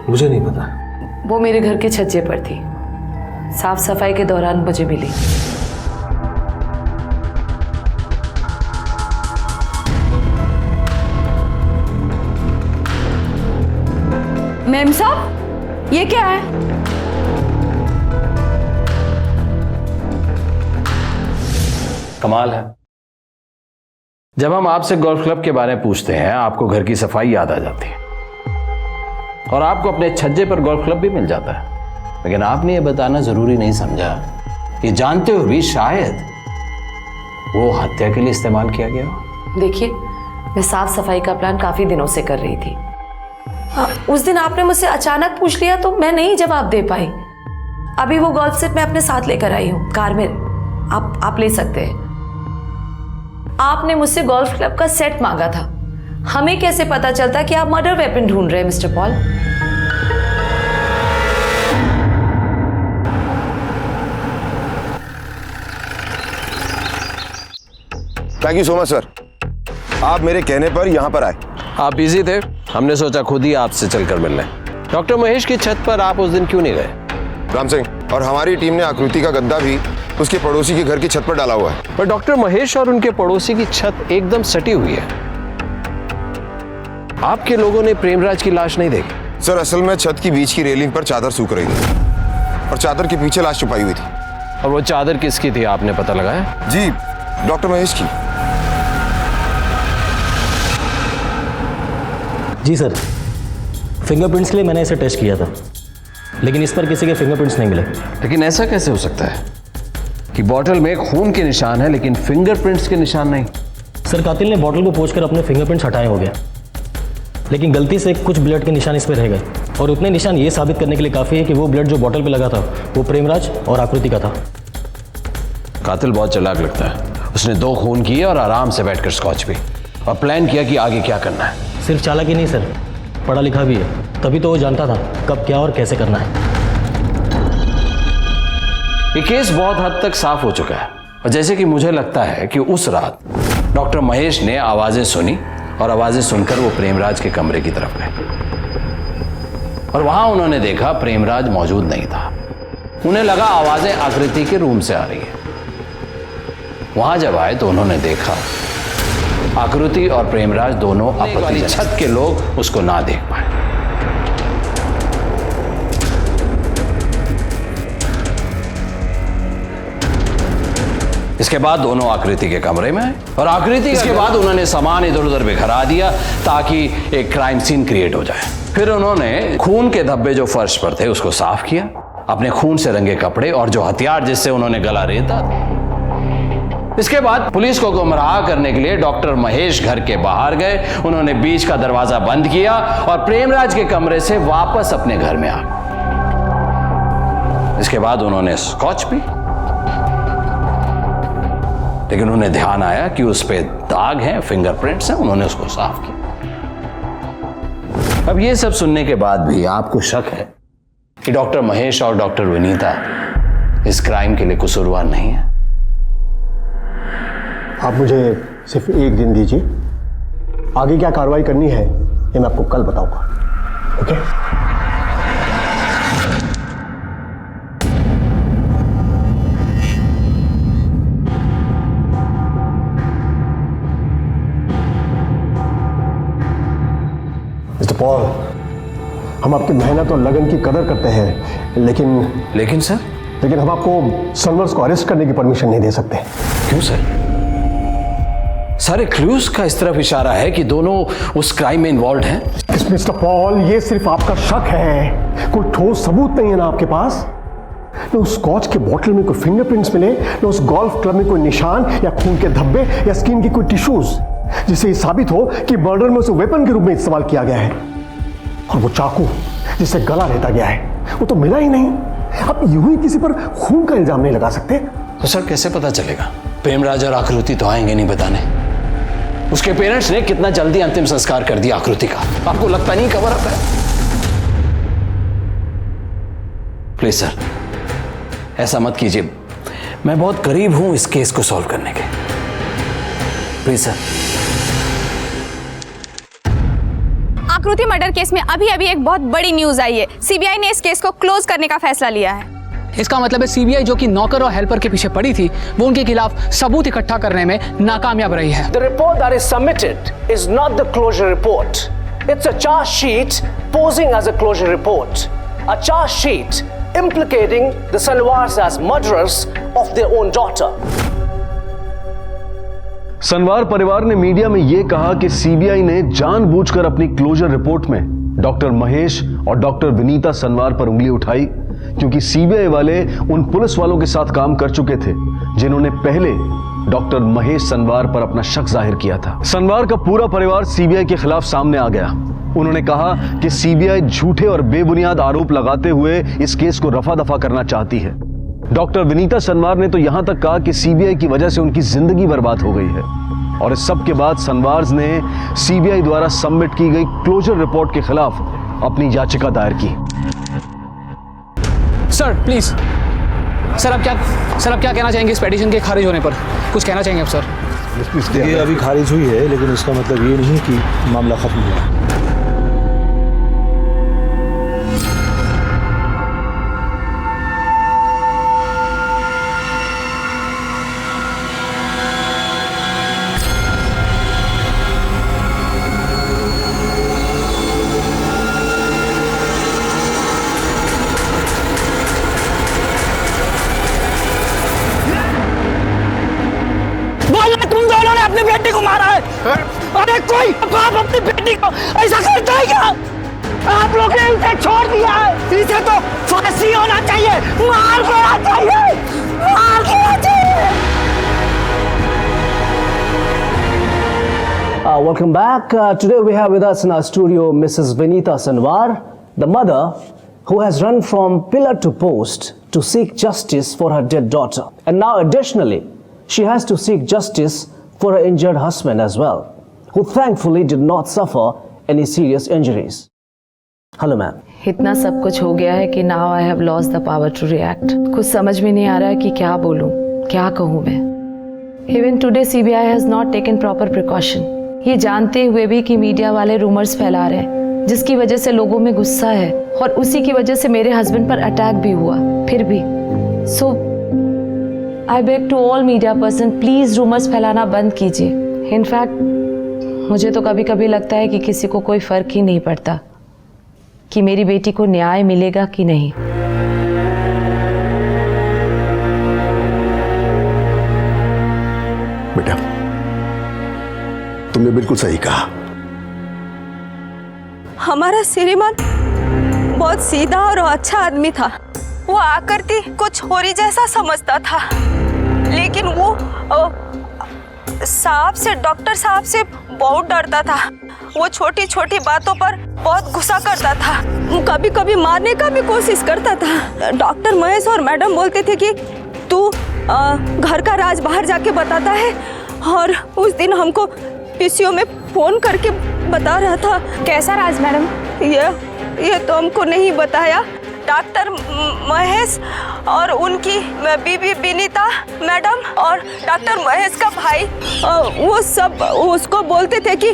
मुझे नहीं पता। वो मेरे घर के छज्जे पर थी, साफ सफाई के दौरान मुझे मिली। मैम साहब, ये क्या है? कमाल है, जब हम आपसे गोल्फ क्लब के बारे में पूछते हैं आपको घर की सफाई याद आ जाती है और आपको अपने छज्जे पर गोल्फ क्लब भी मिल जाता है, लेकिन आपने ये बताना जरूरी नहीं समझा कि जानते हुए भी शायद वो हत्या के लिए इस्तेमाल किया गया हो। देखिए, मैं साफ सफाई का प्लान काफी दिनों से कर रही थी। उस दिन आपने मुझसे अचानक पूछ लिया तो मैं नहीं जवाब दे पाई। अभी वो गोल्फ सेट मैं अपने साथ लेकर आई हूँ कार में, आप ले सकते हैं। आपने मुझसे गोल्फ क्लब का सेट मांगा था, हमें कैसे पता चलता कि आप मर्डर वेपन ढूंढ रहे हैं mister Paul? Thank you so much sir, आप मेरे कहने पर यहाँ पर आए। आप बिजी थे, हमने सोचा खुद ही आपसे चलकर मिल लें। डॉक्टर महेश की छत पर आप उस दिन क्यों नहीं गए? राम सिंह, और हमारी टीम ने आकृति का गद्दा भी उसके पड़ोसी के घर की छत पर डाला हुआ है। पर डॉक्टर महेश और उनके पड़ोसी की छत एकदम सटी हुई है। आपके लोगों ने प्रेमराज की लाश नहीं देखी? सर असल में छत की बीच की रेलिंग पर चादर सूख रही थी और चादर के पीछे लाश छुपाई हुई थी। और वो चादर किसकी थी आपने पता लगाया? जी, डॉक्टर महेश की। जी सर, फिंगरप्रिंट्स के लिए मैंने इसे टेस्ट किया था, लेकिन इस पर किसी के फिंगरप्रिंट्स नहीं मिले। लेकिन ऐसा कैसे हो सकता है कि बॉटल में खून के निशान है लेकिन फिंगरप्रिंट्स के निशान नहीं? सर, कातिल ने बॉटल को पोंछकर अपने फिंगरप्रिंट्स हटाए हो गया, लेकिन गलती से कुछ ब्लड के निशान इस पर रह गए, और उतने निशान ये साबित करने के लिए काफ़ी है कि वो ब्लड जो बॉटल पे लगा था वो प्रेमराज और आकृति का था। कातिल बहुत चालाक लगता है। उसने 2 खून किए और आराम से बैठकर स्कॉच पी और प्लान किया कि आगे क्या करना है। सिर्फ चालाक ही नहीं सर, पढ़ा लिखा भी है, तभी तो वो जानता था कब क्या और कैसे करना है। ये केस बहुत हद तक साफ हो चुका है, और जैसे कि मुझे लगता है कि उस रात डॉक्टर महेश ने आवाजें सुनी और आवाजें सुनकर वो प्रेमराज के कमरे की तरफ गए, और वहां उन्होंने देखा प्रेमराज मौजूद नहीं था। उन्हें लगा आवाजें आकृति के रूम से आ रही है। वहां जब आए तो उन्होंने देखा आकृति और प्रेमराज दोनों अपनी छत के लोग उसको ना देख पाए। इसके बाद दोनों आकृति के कमरे में आए और आकृति इसके बाद उन्होंने सामान इधर उधर बिखरा दिया ताकि एक क्राइम सीन क्रिएट हो जाए। फिर उन्होंने खून के धब्बे जो फर्श पर थे उसको साफ किया, अपने खून से रंगे कपड़े और जो हथियार जिससे उन्होंने गला रेता। इसके बाद पुलिस को गुमराह करने के लिए डॉक्टर महेश घर के बाहर गए। उन्होंने बीच का दरवाजा बंद किया और प्रेमराज के कमरे से वापस अपने घर में आ गए। इसके बाद उन्होंने स्कॉच पी, लेकिन उन्हें ध्यान आया कि उस पे दाग हैं, फिंगरप्रिंट्स हैं। उन्होंने उसको साफ किया। अब ये सब सुनने के बाद भी आपको शक है कि डॉक्टर महेश और डॉक्टर विनीता इस क्राइम के लिए कसूरवार नहीं है? आप मुझे सिर्फ 1 दिन दीजिए, आगे क्या कार्रवाई करनी है ये मैं आपको कल बताऊंगा। ओके? मिस्टर पॉल, हम आपकी मेहनत और लगन की कदर करते हैं, लेकिन सर? लेकिन हम आपको सनवर्स को अरेस्ट करने की परमिशन नहीं दे सकते। क्यों सर? सारे क्लूज का इस तरफ इशारा है कि दोनों उस क्राइम में इन्वॉल्व हैं। मिस्टर पॉल, ये सिर्फ आपका शक है, कोई ठोस सबूत नहीं है ना आपके पास। न उस स्कॉच के बोतल में कोई फिंगरप्रिंट्स मिले, न उस गोल्फ क्लब में कोई निशान या खून के धब्बे या स्किन की कोई टिश्यूज जिससे ये साबित हो कि मर्डर में उसे वेपन के रूप में इस्तेमाल किया गया है। और वो चाकू जिससे गला रेता गया है वो तो मिला ही नहीं। आप यूं ही किसी पर खून का इल्जाम नहीं लगा सकते। तो सर कैसे पता चलेगा? प्रेमराज और आकृति तो आएंगे नहीं बताने। उसके पेरेंट्स ने कितना जल्दी अंतिम संस्कार कर दिया आकृति का, आपको लगता नहीं कवर अप है? प्लीज सर, ऐसा मत कीजिए, मैं बहुत करीब हूं इस केस को सॉल्व करने के। Please sir. आकृति मर्डर केस में अभी अभी एक बहुत बड़ी न्यूज आई है। सीबीआई ने इस केस को क्लोज करने का फैसला लिया है। इसका मतलब है सीबीआई जो कि नौकर और हेल्पर के पीछे पड़ी थी, वो उनके खिलाफ सबूत इकट्ठा करने में नाकामयाब रही है। The report that is submitted is not the closure report. It's a charge sheet posing as a closure report. A charge sheet implicating the Sanwars as murderers of their own daughter. Senuwar परिवार ने media में यह कहा कि CBI ने जानबूझकर अपनी closure report में डॉक्टर महेश और डॉक्टर विनीता सनवार पर उंगली उठाई, क्योंकि सीबीआई वाले उन पुलिस वालों के साथ काम कर चुके थे जिन्होंने पहले डॉक्टर महेश सनवार पर अपना शक जाहिर किया था। सनवार का पूरा परिवार सीबीआई के खिलाफ सामने आ गया। उन्होंने कहा कि सीबीआई झूठे और बेबुनियाद आरोप लगाते हुए इस केस को रफा दफा करना चाहती है। डॉक्टर विनीता सनवार ने तो यहां तक कहा कि सीबीआई की वजह से उनकी जिंदगी बर्बाद हो गई है। और इस सब के बाद सनवार्स ने सीबीआई द्वारा सबमिट की गई क्लोजर रिपोर्ट के खिलाफ अपनी याचिका दायर की। सर प्लीज, सर आप क्या कहना चाहेंगे इस पेटिशन के खारिज होने पर? कुछ कहना चाहेंगे आप सर? देखिए अभी खारिज हुई है, लेकिन इसका मतलब ये नहीं कि मामला खत्म हुआ। तुम दोनों ने अपनी बेटी को मारा है। अरे कोई बाप अपनी बेटी को ऐसा करता है क्या? आप लोग ने इसे छोड़ दिया है। इसे तो फांसी होना चाहिए, मार देना चाहिए, मार देना चाहिए। Welcome back. Today we have with us in our studio Mrs. Vinita Sanwar, the mother who has run from pillar to post to seek justice for her dead daughter. And now additionally, she has to seek justice for her injured husband as well, who thankfully did not suffer any serious injuries. Hello ma'am. इतना सब कुछ हो गया है कि now I have lost the power to react. कुछ समझ में नहीं आ रहा है कि क्या बोलूं, क्या कहूं मैं। Even today CBI has not taken proper precaution. ये जानते हुए भी कि मीडिया वाले रूमर्स फैला रहे हैं, जिसकी वजह से लोगों में गुस्सा है और उसी की वजह से मेरे हस्बैंड पर अटैक भी हुआ। फिर भी so I beg to all media person, please rumours फैलाना बंद कीजिए। इनफैक्ट मुझे तो कभी कभी लगता है कि किसी को कोई फर्क ही नहीं पड़ता कि मेरी बेटी को न्याय मिलेगा कि नहीं। बेटा, तुमने बिल्कुल सही कहा। हमारा श्रीमान बहुत सीधा और अच्छा आदमी था। वो आकृति को छोरी जैसा समझता था, लेकिन वो साहब से, डॉक्टर साहब से बहुत डरता था। वो छोटी छोटी बातों पर बहुत गुस्सा करता था, कभी कभी मारने का भी कोशिश करता था। डॉक्टर महेश और मैडम बोलते थे कि तू घर का राज बाहर जाके बताता है, और उस दिन हमको पीसीओ में फोन करके बता रहा था। कैसा राज मैडम? ये तो हमको नहीं बताया। डॉक्टर महेश और उनकी बीबी विनीता मैडम और डॉक्टर महेश का भाई, वो सब उसको बोलते थे कि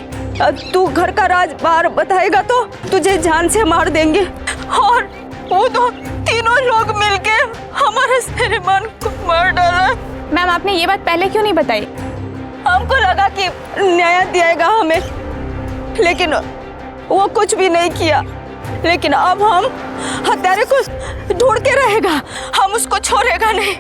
तू घर का राज बाहर बताएगा तो तुझे जान से मार देंगे। और वो तो तीनों लोग मिलके हमारे श्रीमान को मार डाला। मैम, आपने ये बात पहले क्यों नहीं बताई? हमको लगा कि न्याय दिएगा हमें, लेकिन वो कुछ भी नहीं किया। लेकिन अब हम हत्यारे को ढूंढ के रहेगा, हम उसको छोड़ेगा नहीं।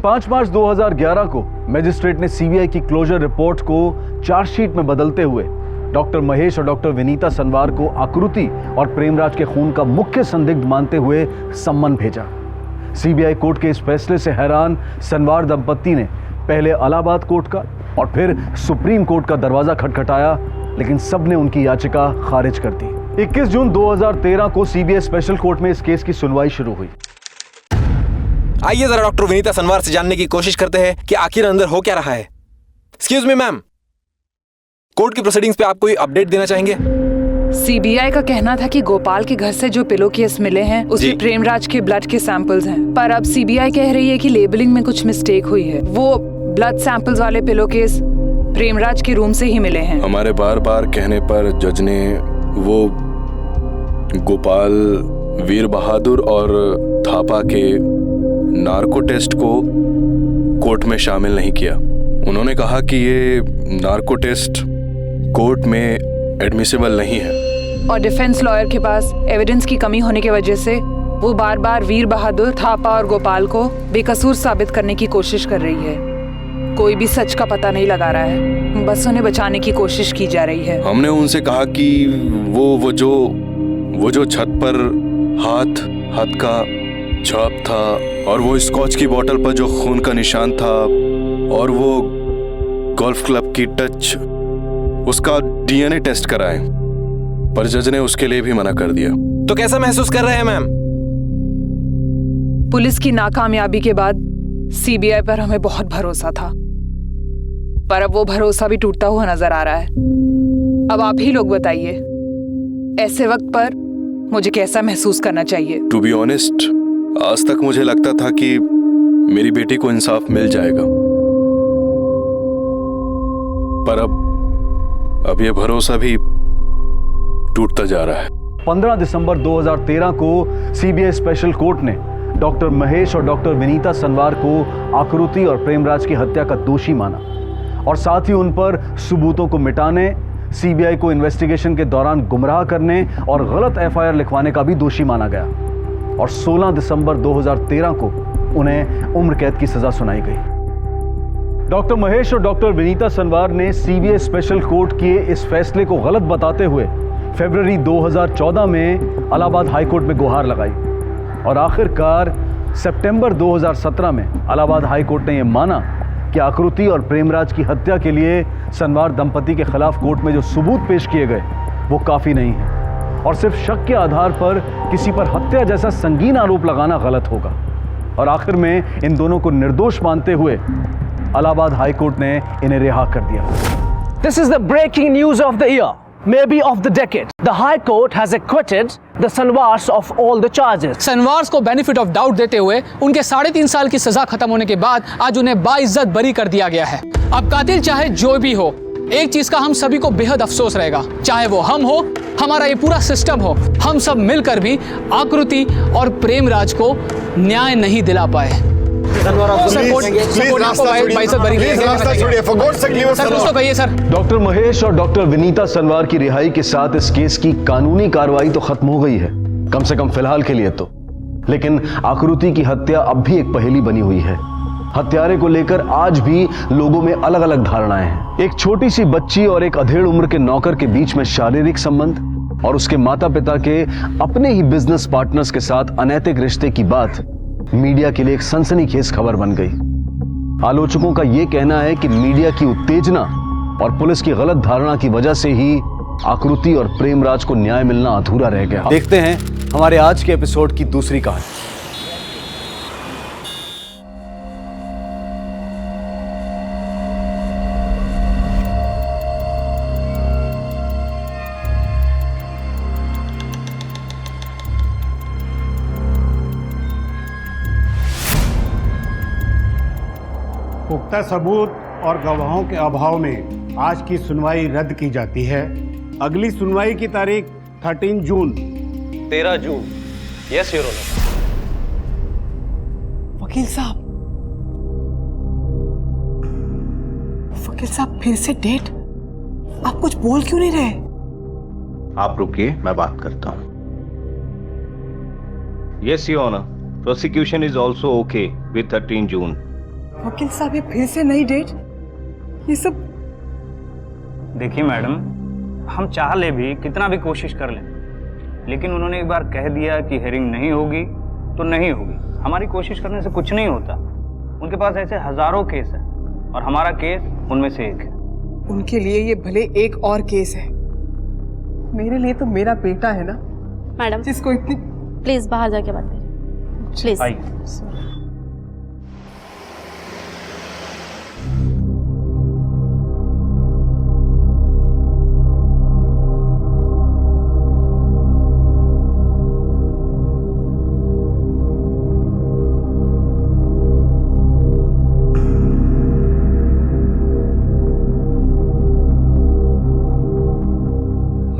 5 मार्च 2011 को मजिस्ट्रेट ने सीबीआई की क्लोजर रिपोर्ट को चार्जशीट में बदलते हुए डॉक्टर महेश और डॉक्टर विनीता सनवार को आकृति और प्रेमराज के खून का मुख्य संदिग्ध मानते हुए सम्मन भेजा। सीबीआई कोर्ट के इस फैसले से हैरान सनवार दंपत्ति ने पहले इलाहाबाद कोर्ट का और फिर सुप्रीम कोर्ट का दरवाजा खटखटाया, लेकिन सबने उनकी याचिका खारिज कर दी। 21 जून 2013 को सीबीआई स्पेशल कोर्ट में इस केस की सुनवाई शुरू हुई। आइए जरा डॉक्टर विनीता सनवार से जानने की कोशिश करते हैं कि आखिर अंदर हो क्या रहा है। एक्सक्यूज मी मैम, कोर्ट की प्रोसीडिंग्स पे आप कोई अपडेट देना चाहेंगे? सीबीआई का कहना था कि गोपाल के घर से जो पिलो केस मिले हैं उसमें प्रेमराज के ब्लड के सैंपल्स हैं, पर अब सीबीआई कह रही है कि लेबलिंग में कुछ मिस्टेक हुई है। वो ब्लड सैंपल्स वाले पिलो केस प्रेमराज के रूम से ही मिले हैं। हमारे बार बार कहने पर जज ने वो गोपाल, वीर बहादुर और थापा के नार्को टेस्ट को कोर्ट में शामिल नहीं किया। उन्होंने कहा कि ये नार्को टेस्ट कोर्ट में एडमिसिबल नहीं है, और डिफेंस लॉयर के पास एविडेंस की कमी होने की वजह से वो बार बार वीर बहादुर, थापा और गोपाल को बेकसूर साबित करने की कोशिश कर रही है। कोई भी सच का पता नहीं लगा रहा है, बस उन्हें बचाने की कोशिश की जा रही है। हमने उनसे कहा कि वो जो छत पर हाथ का छाप था और वो स्कॉच की बोतल पर जो खून का निशान था और वो गोल्फ क्लब की टच, उसका डीएनए टेस्ट कराएं, पर जज ने उसके लिए भी मना कर दिया। तो कैसा महसूस कर रहे हैं मैम? पुलिस की नाकामयाबी के बाद सीबीआई पर हमें बहुत भरोसा था, पर अब वो भरोसा भी टूटता हुआ नजर आ रहा है। अब आप ही लोग बताइए, ऐसे वक्त पर मुझे कैसा महसूस करना चाहिए। टू बी ऑनेस्ट, आज तक मुझे लगता था कि मेरी बेटी को इंसाफ मिल जाएगा, पर अब यह भरोसा भी टूटता जा रहा है। 15 दिसंबर 2013 को सीबीआई स्पेशल कोर्ट ने डॉक्टर महेश और डॉक्टर विनीता सनवार को आकृति और प्रेमराज की हत्या का दोषी माना और साथ ही उन पर सबूतों को मिटाने, सीबीआई को इन्वेस्टिगेशन के दौरान गुमराह करने और गलत एफआईआर लिखवाने का भी दोषी माना गया और 16 दिसंबर 2013 को उन्हें उम्र कैद की सजा सुनाई गई। डॉक्टर महेश और डॉक्टर विनीता सनवार ने सीबीआई स्पेशल कोर्ट के इस फैसले को गलत बताते हुए फरवरी 2014 में इलाहाबाद हाईकोर्ट में गुहार लगाई और आखिरकार सितंबर 2017 में इलाहाबाद हाईकोर्ट ने यह माना कि आकृति और प्रेमराज की हत्या के लिए सनवार दंपति के खिलाफ कोर्ट में जो सबूत पेश किए गए वो काफी नहीं है और सिर्फ शक के आधार पर किसी पर हत्या जैसा संगीन आरोप लगाना गलत होगा और आखिर में इन दोनों को निर्दोष मानते हुए इलाहाबाद हाईकोर्ट ने इन्हें रिहा कर दिया। This is the breaking news of the year, maybe of the decade. The High Court has acquitted the Sanwars of all the charges. सनवार्स को बेनिफिट ऑफ डाउट देते हुए उनके 3.5 साल की सजा खत्म होने के बाद आज उन्हें बाइज्जत बरी कर दिया गया है। अब कातिल चाहे जो भी हो, एक चीज का हम सभी को बेहद अफसोस रहेगा, चाहे वो हम हो, हमारा ये पूरा सिस्टम हो, हम सब मिलकर भी आकृति और प्रेमराज को न्याय नहीं दिला पाए। डॉक्टर महेश और डॉक्टर विनीता सनवार की रिहाई के साथ इस केस की कानूनी कार्रवाई तो खत्म हो गई है, कम से कम फिलहाल के लिए तो, लेकिन आकृति की हत्या अब भी एक पहेली बनी हुई है। हत्यारे को लेकर आज भी लोगों में अलग अलग धारणाएं हैं। एक छोटी सी बच्ची और एक अधेड़ उम्र के नौकर के बीच में शारीरिक संबंध और उसके माता पिता के अपने ही बिजनेस पार्टनर्स के साथ अनैतिक रिश्ते की बात मीडिया के लिए एक सनसनीखेज खबर बन गई। आलोचकों का यह कहना है कि मीडिया की उत्तेजना और पुलिस की गलत धारणा की वजह से ही आकृति और प्रेमराज को न्याय मिलना अधूरा रह गया। देखते हैं हमारे आज के एपिसोड की दूसरी कहानी। पुख्ता सबूत और गवाहों के अभाव में आज की सुनवाई रद्द की जाती है। अगली सुनवाई की तारीख 13 जून। 13 जून। Yes your honour. वकील साहब फिर से डेट? आप कुछ बोल क्यों नहीं रहे? आप रुकिए, मैं बात करता हूं। Yes your honour, prosecution is also okay with 13 June. वकील साहब ये फिर से नई डेट? ये सब देखिए मैडम, हम चाह ले भी कितना भी कोशिश कर लें, लेकिन उन्होंने एक बार कह दिया कि हेयरिंग नहीं होगी तो नहीं होगी। हमारी कोशिश करने से कुछ नहीं होता। उनके पास ऐसे हजारों केस है और हमारा केस उनमें से एक है। उनके लिए ये भले एक और केस है, मेरे लिए तो मेरा बेटा है ना मैडम, जिसको इतनी। प्लीज बाहर जाके बात करें प्लीज।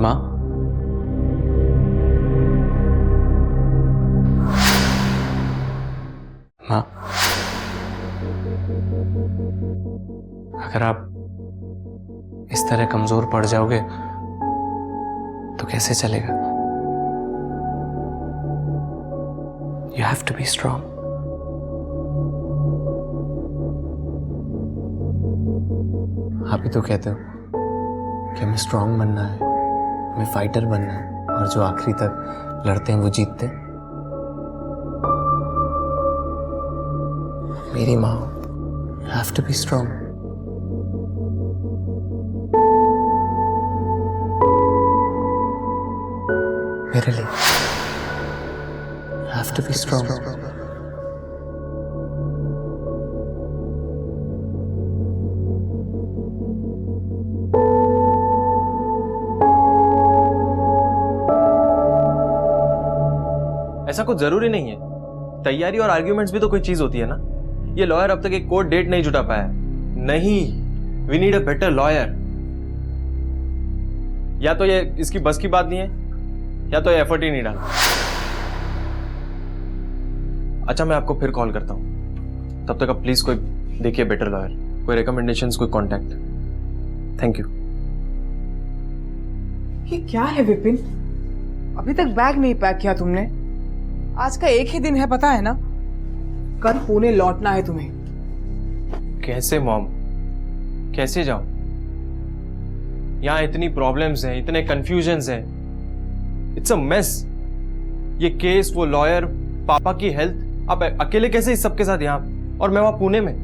माँ, माँ, अगर आप इस तरह कमजोर पड़ जाओगे तो कैसे चलेगा? You have to be strong. आप ही तो कहते हो कि हमें स्ट्रांग बनना है, हमें फाइटर बनना है, और जो आखिरी तक लड़ते हैं वो जीतते हैं। मेरी माँ, you have to be strong. मेरे लिए you have to be strong. ऐसा कुछ जरूरी नहीं है, तैयारी और आर्ग्यूमेंट्स भी तो कोई चीज होती है ना। ये लॉयर अब तक एक कोर्ट डेट नहीं जुटा पाया। नहीं, we need a better lawyer. या तो ये इसकी बस की बात नहीं है, या तो ये एफर्ट ही नहीं डाला। अच्छा, मैं आपको फिर कॉल करता हूं। तब तक आप प्लीज कोई देखिए बेटर लॉयर, कोई रिकमेंडेशंस, कोई कांटेक्ट। Thank you. ये क्या है विपिन? अभी तक बैग नहीं पैक किया तुमने? आज का एक ही दिन है, पता है ना? कल पुणे लौटना है तुम्हें। कैसे मॉम, कैसे जाऊं? यहां इतनी प्रॉब्लम्स हैं, इतने कंफ्यूजन्स हैं। It's a mess. ये केस, वो लॉयर, पापा की हेल्थ, आप अकेले कैसे इस सबके साथ यहां, और मैं वहां पुणे में।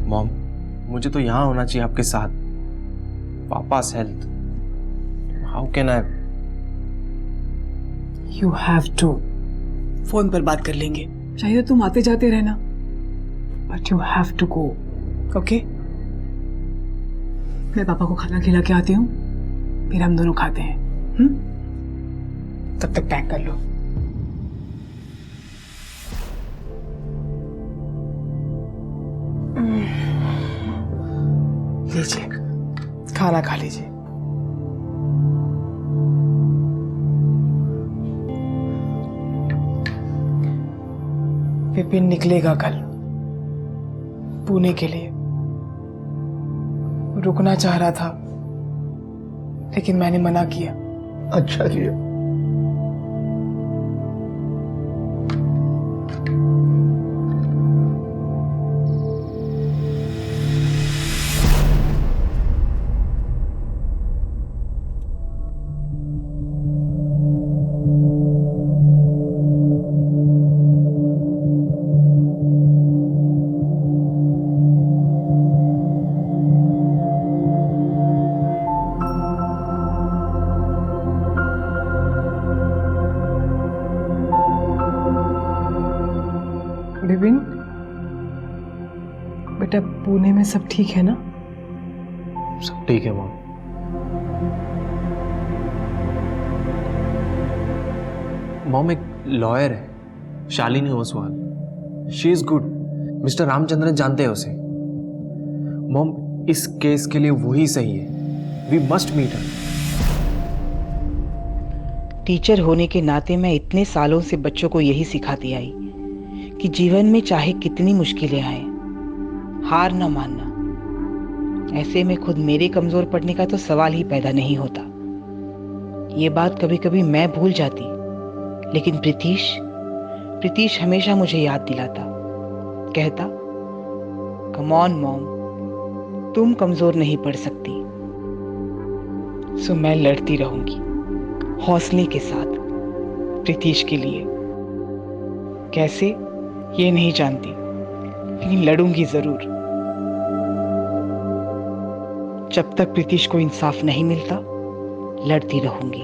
मॉम, मुझे तो यहां होना चाहिए आपके साथ। पापा's health. How can I? You have to. Phone पर बात कर लेंगे, चाहिए तो तुम आते जाते रहना, but you have to go. Okay? मैं पापा को खाना खिला के आती हूँ, फिर हम दोनों खाते हैं। तब तक पैक कर लो। लीजिए, खाना खा लीजिए। विपिन निकलेगा कल पुणे के लिए। रुकना चाह रहा था, लेकिन मैंने मना किया। अच्छा जी। विपिन, बेटा पुणे में सब ठीक है ना? सब ठीक है मॉम। मॉम, एक लॉयर है, Shalini Oswal. She is good. Mister Ramachandran जानते हैं उसे। मॉम, इस केस के लिए वही सही है। We must meet her. Teacher होने के नाते मैं इतने सालों से बच्चों को यही सिखाती आई कि जीवन में चाहे कितनी मुश्किलें आए, हार न मानना। ऐसे में खुद मेरे कमजोर पड़ने का तो सवाल ही पैदा नहीं होता। ये बात कभी कभी मैं भूल जाती, लेकिन प्रीतीश हमेशा मुझे याद दिलाता। कहता, कम ऑन मॉम, तुम कमजोर नहीं पड़ सकती। सो मैं लड़ती रहूंगी हौसले के साथ प्रीतीश के लिए। कैसे ये नहीं जानती, लेकिन लड़ूंगी जरूर। जब तक प्रीतीश को इंसाफ नहीं मिलता, लड़ती रहूंगी।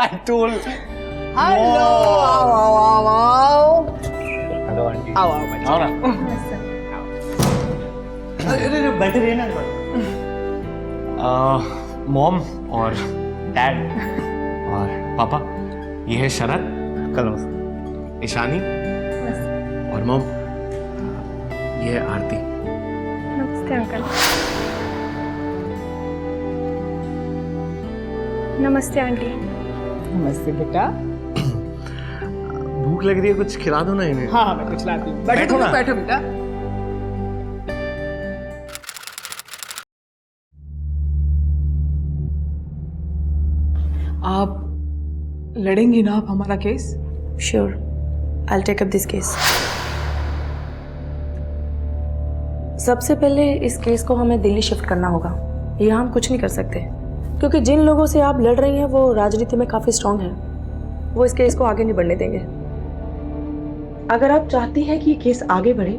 I told. हेलो, आओ। Hello aunty. आओ आओ ना। अरे बैठे रहिए ना। मॉम और डैड और पापा, ये है शरद, कल ईशानी, और मॉम ये है आरती। नमस्ते अंकल। नमस्ते आंटी। नमस्ते बेटा। भूख लग रही है, कुछ खिला दो ना इन्हें। हाँ, मैं कुछ लाती हूँ। बैठो ना। बैठो बेटा। आप लड़ेंगी ना आप हमारा case? Sure, I take up this case. सबसे पहले इस केस को हमें दिल्ली शिफ्ट करना होगा। यहाँ हम कुछ नहीं कर सकते, क्योंकि जिन लोगों से आप लड़ रही हैं वो राजनीति में काफ़ी स्ट्रांग हैं। वो इस केस को आगे नहीं बढ़ने देंगे। अगर आप चाहती हैं कि ये केस आगे बढ़े,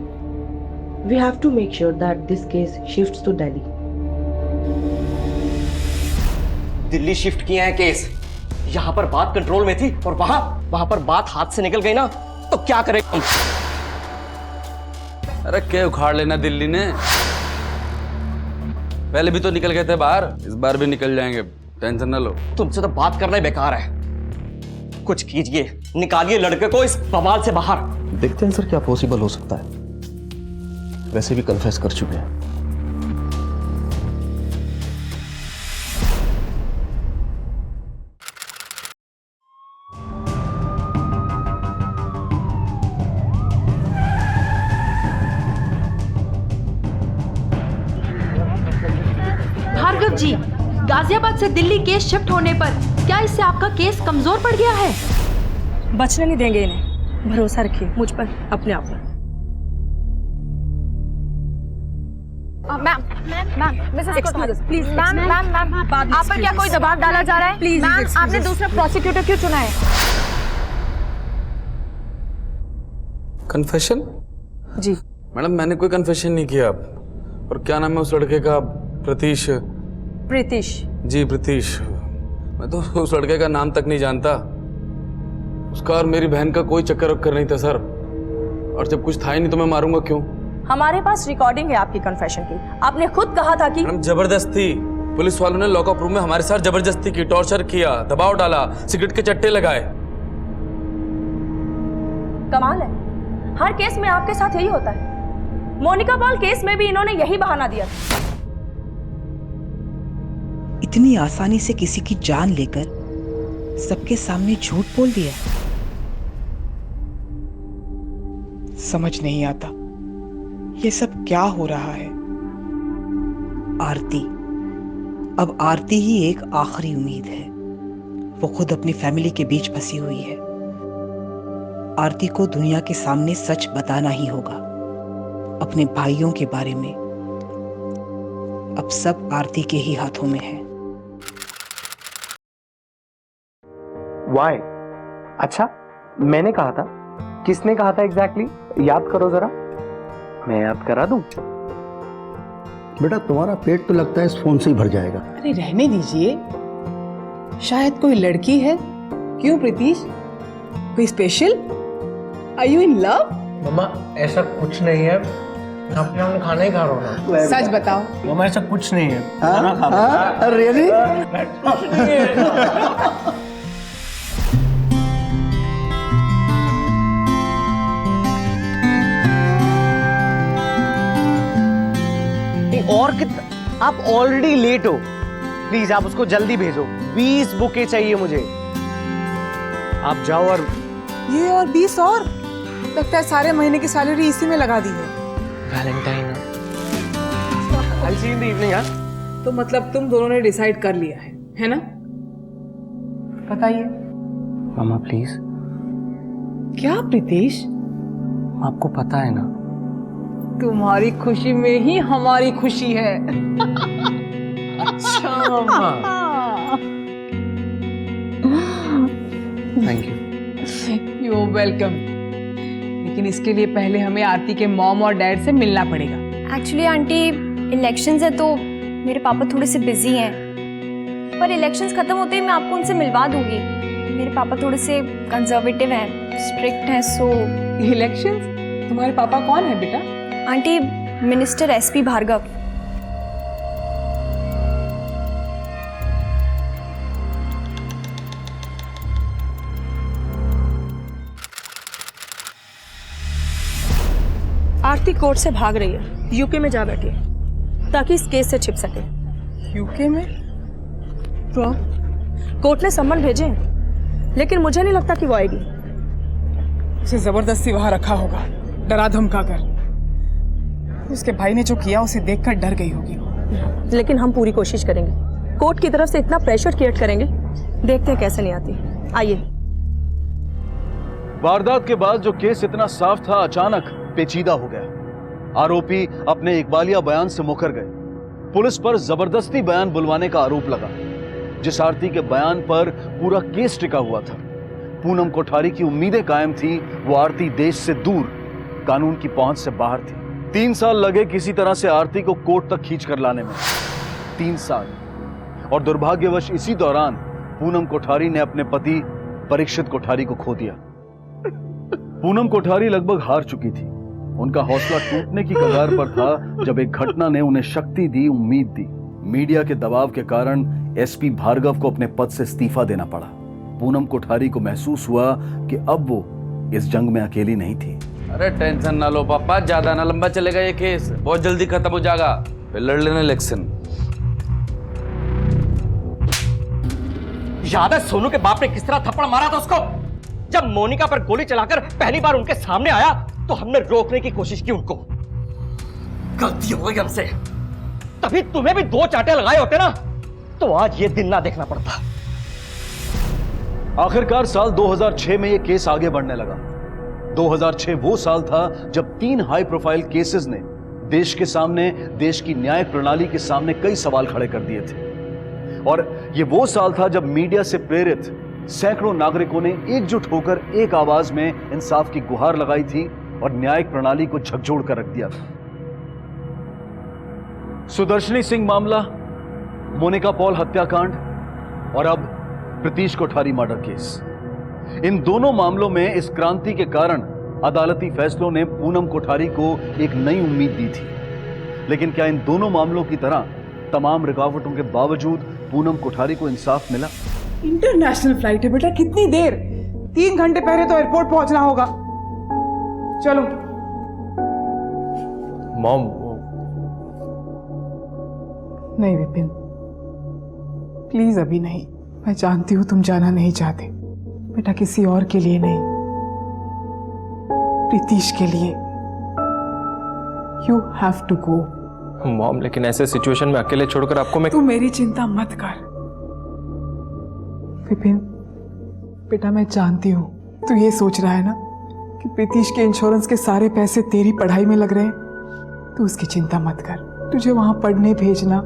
we have to make sure that this case shifts to Delhi. Delhi shift किया है केस। यहाँ पर बात कंट्रोल में थी और वहां पर बात हाथ से निकल गई ना, तो क्या करेंगे? अरे क्या उखाड़ लेना दिल्ली ने? पहले भी तो निकल गए थे बाहर, इस बार भी निकल जाएंगे, टेंशन ना लो। तुमसे तो बात करना ही बेकार है। कुछ कीजिए, निकालिए लड़के को इस बवाल से बाहर। देखते हैं सर क्या पॉसिबल हो सकता है। वैसे भी कन्फेस कर चुके हैं। भार्गव जी, गाजियाबाद से दिल्ली केस शिफ्ट होने पर क्या इससे आपका केस कमजोर पड़ गया है? बचने नहीं देंगे इन्हें, भरोसा रखिए मुझ पर, अपने आप पर। मैम, मिसेस प्लीज, मैम, आप पर क्या कोई दबाव डाला जा रहा है? प्लीज, मैम, आपने दूसरा प्रोसिक्यूटर क्यों चुना है? कन्फेशन? जी मैडम, मैंने कोई कन्फेशन नहीं किया। और क्या नाम है उस लड़के का? प्रीतीश। जी, प्रीतीश। मैं तो उस लड़के का नाम तक नहीं जानता। उसका और मेरी बहन का कोई चक्कर वक्कर नहीं था सर। और जब कुछ था ही नहीं तो मैं मारूंगा क्यों? हमारे पास रिकॉर्डिंग है आपकी कन्फेशन की। आपने खुद कहा था कि मैडम, जबरदस्ती पुलिस वालों ने लॉकअप रूम में हमारे साथ जबरदस्ती की, टॉर्चर किया, दबाव डाला, सिगरेट के चट्टे लगाए। कमाल है, हर केस में आपके साथ यही होता है। मोनिका पॉल केस में भी इन्होंने यही बहाना दिया। इतनी आसानी से किसी की जान लेकर सबके सामने झूठ बोल दिया। समझ नहीं आता ये सब क्या हो रहा है। आरती, अब आरती ही एक आखिरी उम्मीद है। वो खुद अपनी फैमिली के बीच फंसी हुई है। आरती को दुनिया के सामने सच बताना ही होगा अपने भाइयों के बारे में। अब सब आरती के ही हाथों में है। वाई? अच्छा, मैंने कहा था? किसने कहा था एग्जैक्टली? याद करो जरा, मैं याद करा दूं। बेटा तुम्हारा पेट तो लगता है इस फोन से ही भर जाएगा। अरे रहने दीजिए, शायद कोई लड़की है। क्यों प्रीतीश, कोई special? Are you in love? मम्मा ऐसा कुछ नहीं है, हम खाना ही खा रहा हूँ ना। सच बताओ। मम्मा ऐसा कुछ नहीं है, खाना खा रहा हूँ। रियली? और कितना? आप ऑलरेडी लेट हो। प्लीज आप उसको जल्दी भेजो। 20 बुके चाहिए मुझे। आप जाओ। और ये और 20 और? लगता है सारे महीने की सैलरी इसी में लगा दी है। Valentine I'll see you in the evening, हाँ? तो मतलब तुम दोनों ने डिसाइड कर लिया है ना? बताइए। मामा प्लीज। क्या प्रीतीश? आपको पता है ना, तुम्हारी खुशी में ही हमारी खुशी है। अच्छा मामा। Thank you. You welcome. लेकिन इसके लिए पहले हमें आरती के मॉम और डैड से मिलना पड़ेगा। एक्चुअली आंटी, इलेक्शंस है तो मेरे पापा थोड़े से बिजी हैं, पर इलेक्शंस खत्म होते ही मैं आपको उनसे मिलवा दूंगी। मेरे पापा थोड़े से कंजर्वेटिव हैं, स्ट्रिक्ट हैं। So elections? तुम्हारे पापा कौन है बेटा? Aunty, minister SP Bhargav. Aarti court से भाग रही है, यूके में जा बैठी है ताकि इस केस से छिप सके। यूके में? तो कोर्ट ने सम्मन भेजे हैं, लेकिन मुझे नहीं लगता कि वो आएगी। उसे जबरदस्ती वहां रखा होगा, डरा धमका कर। उसके भाई ने जो किया उसे देखकर डर गई होगी। लेकिन हम पूरी कोशिश करेंगे, कोर्ट की तरफ से इतना प्रेशर क्रिएट करेंगे, देखते हैं कैसे नहीं आती। आइए। वारदात के बाद जो केस इतना साफ था अचानक पेचीदा हो गया। आरोपी अपने इकबालिया बयान से मुकर गए। पुलिस पर जबरदस्ती बयान बुलवाने का आरोप लगा। जिस आरती के बयान पर पूरा केस टिका हुआ था, पूनम कोठारी की उम्मीदें कायम थी, वो आरती देश से दूर, कानून की पहुंच से बाहर थी। 3 साल लगे किसी तरह से आरती को कोर्ट तक खींच कर लाने में। 3 साल। और दुर्भाग्यवश इसी दौरान पूनम कोठारी ने अपने पति परीक्षित कोठारी को खो दिया। पूनम कोठारी लगभग हार चुकी थी। उनका हौसला टूटने की कगार पर था जब एक घटना ने उन्हें शक्ति दी, उम्मीद दी। मीडिया के दबाव के कारण एसपी भार्गव को अपने पद से इस्तीफा देना पड़ा। पूनम कोठारी को महसूस हुआ कि अब वो इस जंग में अकेली नहीं थी। अरे टेंशन ना लो पापा, ज्यादा ना लंबा चलेगा ये केस, बहुत जल्दी खत्म हो जाएगा, फिर लड़ लेना इलेक्शन। याद है सोनू के बाप ने किस तरह थप्पड़ मारा था उसको? जब मोनिका पर गोली चलाकर पहली बार उनके सामने आया तो हमने रोकने की कोशिश की उनको। गलती हो गई हमसे। तभी तुम्हें भी 2 चांटे लगाए होते ना तो आज ये दिन ना देखना पड़ता। आखिरकार साल 2006 में यह केस आगे बढ़ने लगा। 2006 वो साल था जब 3 हाई प्रोफाइल केसेस ने देश के सामने, देश की न्यायिक प्रणाली के सामने कई सवाल खड़े कर दिए थे। और ये वो साल था जब मीडिया से प्रेरित सैकड़ों नागरिकों ने एकजुट होकर एक आवाज में इंसाफ की गुहार लगाई थी और न्यायिक प्रणाली को झकझोर कर रख दिया था। सुदर्शनी सिंह मामला, मोनिका पॉल हत्याकांड और अब प्रीतिश कोठारी मर्डर केस, इन दोनों मामलों में इस क्रांति के कारण अदालती फैसलों ने पूनम कोठारी को एक नई उम्मीद दी थी। लेकिन क्या इन दोनों मामलों की तरह तमाम रुकावटों के बावजूद पूनम कोठारी को इंसाफ मिला? इंटरनेशनल फ्लाइट है बेटा, कितनी देर? 3 घंटे पहले तो एयरपोर्ट पहुंचना होगा। चलो। मॉम, नहीं विपिन, प्लीज अभी नहीं। मैं जानती हूं तुम जाना नहीं चाहते बेटा, किसी और के लिए नहीं, प्रीतिश के लिए। You have to go. Mom, लेकिन ऐसे सिचुएशन में अकेले छोड़कर आपको मैं... तू मेरी चिंता मत कर विपिन। बेटा मैं जानती हूं तू ये सोच रहा है ना कि प्रीतिश के इंश्योरेंस के सारे पैसे तेरी पढ़ाई में लग रहे हैं। तू उसकी चिंता मत कर। तुझे वहां पढ़ने भेजना,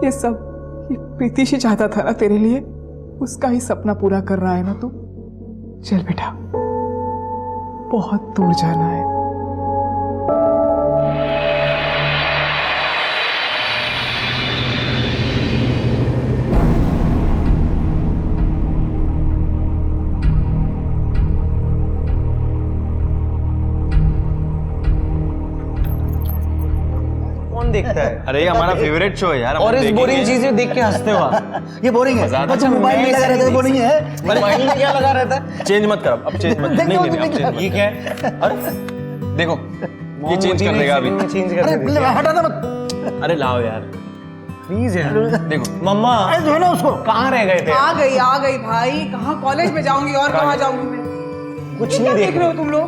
ये सब ये प्रीतिश ही चाहता था ना तेरे लिए। उसका ही सपना पूरा कर रहा है ना तू। चल बेटा, बहुत दूर जाना है। देखता है। अरे ये हमारा फेवरेट शो है यार। और इस बोरिंग चीजें देख के हंसते हो आप। ये बोरिंग है। बच्चा मोबाइल में लगा रहता है, बोरिंग है। मोबाइल में क्या लगा रहता है? चेंज मत कर अब चेंज मत। नहीं नहीं अब चेंज। ये क्या है? अरे देखो, ये चेंज कर देगा अभी। चेंज कर देगा। हटा दे मत। अरे लाओ यार प्लीज यार। देखो मम्मा, अरे जो है ना उसको। कहाँ रह गए थे? आ गई भाई। कहाँ कॉलेज में जाऊंगी और कहाँ जाऊंगी मैं? कुछ नहीं देख रहे हो तुम लोग?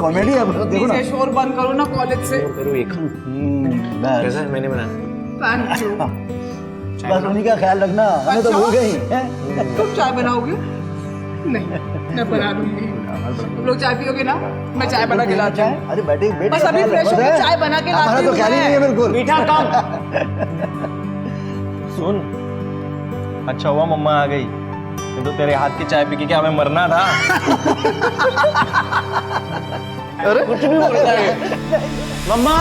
कॉमेडी है, देखो ना। शोर बंद करो ना कॉलेज से। करो एक। कैसा है? मैंने बनाया। बस उन्हीं का ख्याल रखना, हमें तो भूल गई। तुम चाय बनाओगे? नहीं, मैं बना दूंगी। तुम लोग चाय पियोगे ना? मैं चाय बना के लाती हूँ। अरे बेटे बस अभी फ्रेश होकर चाय बना के लाती हूँ। तो ख्याल ही नहीं है बिल्कुल। मीठा कम। सुन, अच्छा हुआ मम्मा आ गई, तो तेरे हाथ की चाय पी के क्या हमें मरना था? अरे कुछ भी बोलता है मम्मा।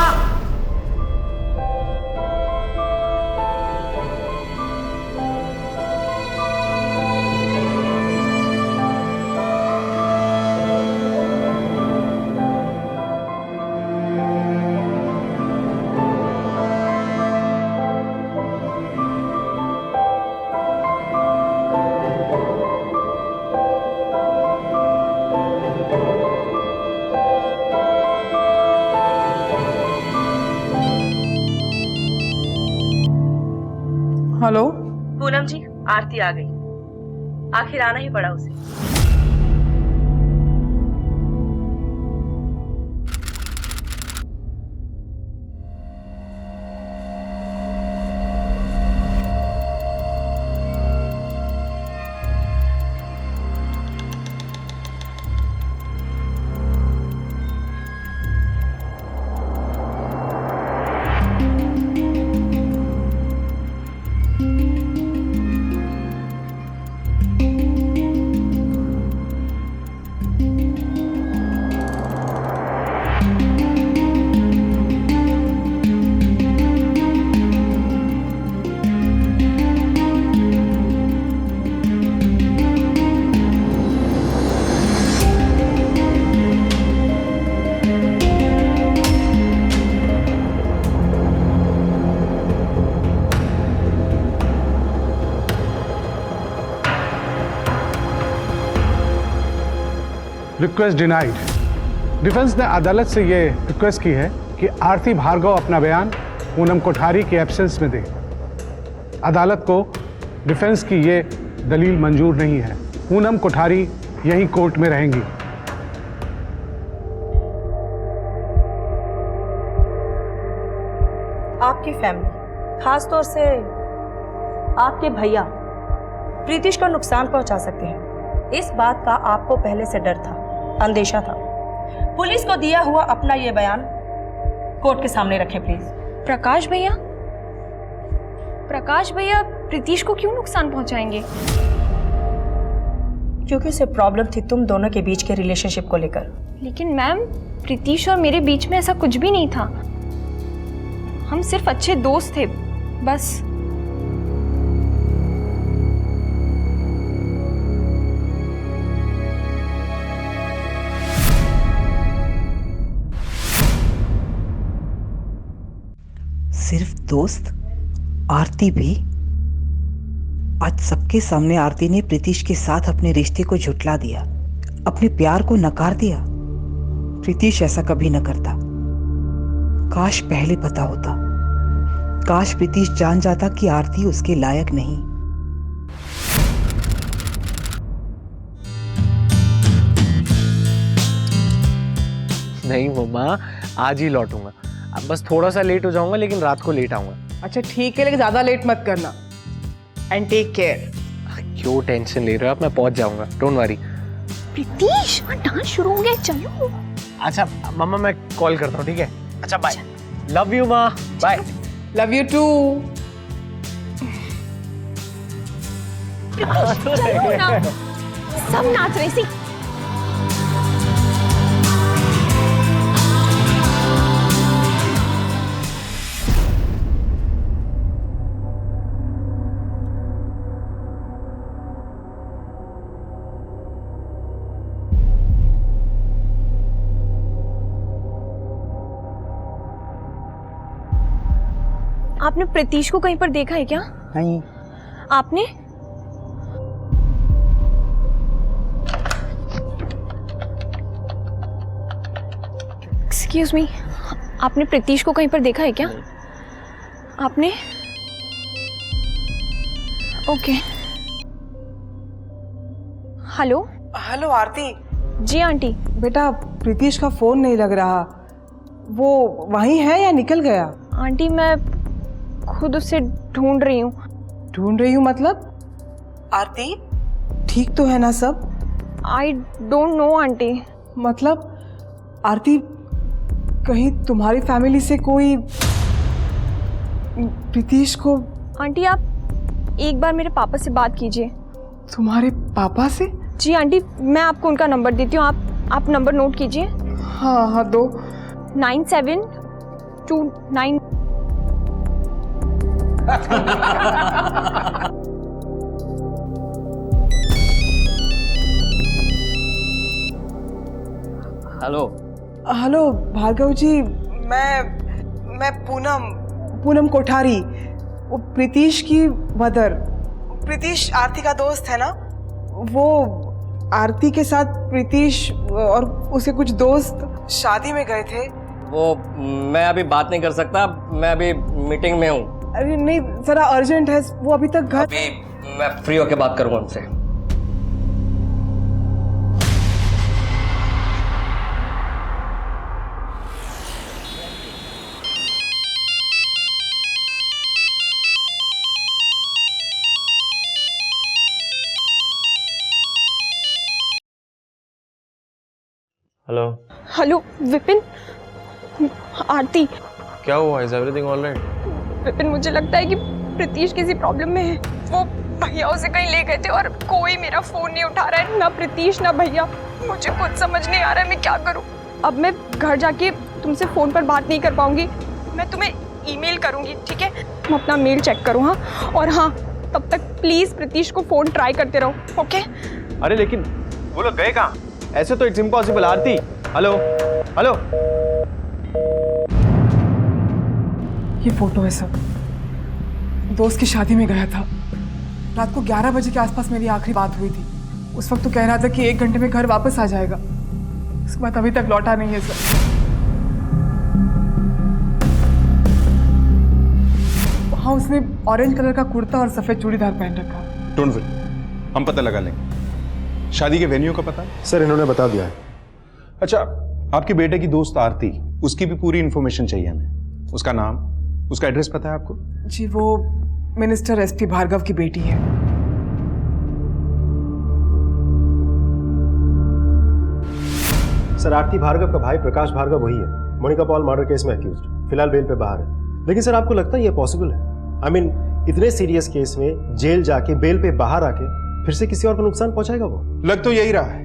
हेलो पूनम जी, आरती आ गई। आखिर आना ही पड़ा उसे। Request denied. डिफेंस ने अदालत से ये रिक्वेस्ट की है कि आरती भार्गव अपना बयान पूनम कोठारी के एब्सेंस में दे। अदालत को डिफेंस की ये दलील मंजूर नहीं है। पूनम कोठारी यहीं कोर्ट में रहेंगी। आपकी फैमिली, खास तौर से आपके भैया प्रीतिश को नुकसान पहुंचा सकते हैं, इस बात का आपको पहले से डर था, अंदेशा था। पुलिस को दिया हुआ अपना ये बयान कोर्ट के सामने रखें प्लीज। प्रकाश भैया प्रीतिश को क्यों नुकसान पहुंचाएंगे? क्योंकि उसे प्रॉब्लम थी तुम दोनों के बीच के रिलेशनशिप को लेकर। लेकिन मैम, प्रीतिश और मेरे बीच में ऐसा कुछ भी नहीं था। हम सिर्फ अच्छे दोस्त थे, बस। सिर्फ दोस्त? आरती भी? आज सबके सामने आरती ने प्रीतिश के साथ अपने रिश्ते को झुठला दिया, अपने प्यार को नकार दिया। प्रीतिश ऐसा कभी न करता। काश पहले पता होता। काश प्रीतिश जान जाता कि आरती उसके लायक नहीं। नहीं मम्मा, आज ही लौटूंगा। अब बस थोड़ा सा लेट हो जाऊंगा, लेकिन रात को लेट आऊंगा। अच्छा ठीक है, लेकिन ज्यादा लेट मत करना। And take care. क्यों टेंशन ले रहे हो आप? मैं पहुंच जाऊंगा, डोंट वरी। प्रीतिश, डांस शुरू हो गया, चलो। अच्छा मम्मा, मैं कॉल करता हूँ, ठीक है? अच्छा बाय। लव यू माँ, बाय। Love you too. सब नाच रही थी। आपने प्रीतिश को कहीं पर देखा है क्या? नहीं। आपने? एक्सक्यूज मी, आपने प्रीतिश को कहीं पर देखा है क्या? आपने? ओके। हेलो। हेलो आरती। जी आंटी। बेटा, प्रीतिश का फोन नहीं लग रहा। वो वहीं है या निकल गया? आंटी, मैं खुद उसे ढूंढ रही हूँ। ढूंढ रही हूँ मतलब? आरती, ठीक तो है ना सब? I don't know aunty. मतलब आरती, कहीं तुम्हारी फैमिली से कोई प्रीतिश को? आंटी, आप एक बार मेरे पापा से बात कीजिए। तुम्हारे पापा से? जी आंटी, मैं आपको उनका नंबर देती हूँ, आप नंबर नोट कीजिए। हाँ हाँ, दो। 9729। हेलो। हेलो भार्गव जी, मैं पूनम कोठारी, वो प्रीतिश की मदर। प्रीतिश आरती का दोस्त है ना? वो आरती के साथ प्रीतिश और उसके कुछ दोस्त शादी में गए थे। वो मैं अभी बात नहीं कर सकता, मैं अभी मीटिंग में हूँ। अरे नहीं, जरा अर्जेंट है, वो अभी तक घर। अभी मैं फ्री होके बात करूँगा उनसे। हेलो। हेलो विपिन, आरती। क्या हुआ? Is everything all right? Vipin, मुझे लगता है कि प्रीतिश किसी प्रॉब्लम में है। वो भैया उसे कहीं ले गए थे और कोई मेरा फोन नहीं उठा रहा है, ना प्रीतिश ना भैया। मुझे कुछ समझ नहीं आ रहा है मैं क्या करूं। अब मैं घर जाके तुमसे फोन पर बात नहीं कर पाऊंगी, मैं तुम्हें ईमेल करूंगी, ठीक है? मैं अपना मेल चेक करूँ। हाँ, और हाँ, तब तक प्लीज प्रीतिश को फोन ट्राई करते रहो, ओके? अरे लेकिन वो लोग गए कहाँ? ऐसे तो it's impossible. Aarti, hello hello. ये फोटो है सब। दोस्त की शादी में गया था। रात को 11 बजे के आसपास मेरी आखिरी बात हुई थी। उस वक्त तो कह रहा था कि 1 घंटे में घर वापस आ जाएगा। उसके बाद अभी तक लौटा नहीं है सर। वहाँ उसने ऑरेंज कलर का कुर्ता और सफेद चूड़ीदार पहन रखा। डोंट वरी, हम पता लगा लेंगे। शादी के वेन्यू का पता? सर इन्होंने बता दिया है। अच्छा, आपके बेटे की दोस्त आरती, उसकी भी पूरी इंफॉर्मेशन चाहिए हमें। उसका नाम, उसका एड्रेस पता है आपको? जी, वो मिनिस्टर एसपी भार्गव की बेटी है। सर आरती भार्गव का भाई प्रकाश भार्गव वही है, मोनिका पॉल मर्डर केस में अक्यूज्ड, फिलहाल बेल पे बाहर है। लेकिन सर आपको लगता है ये पॉसिबल है? आई मीन इतने सीरियस केस में जेल जाके बेल पे बाहर आके फिर से किसी और को नुकसान पहुंचाएगा वो? लग तो यही रहा है।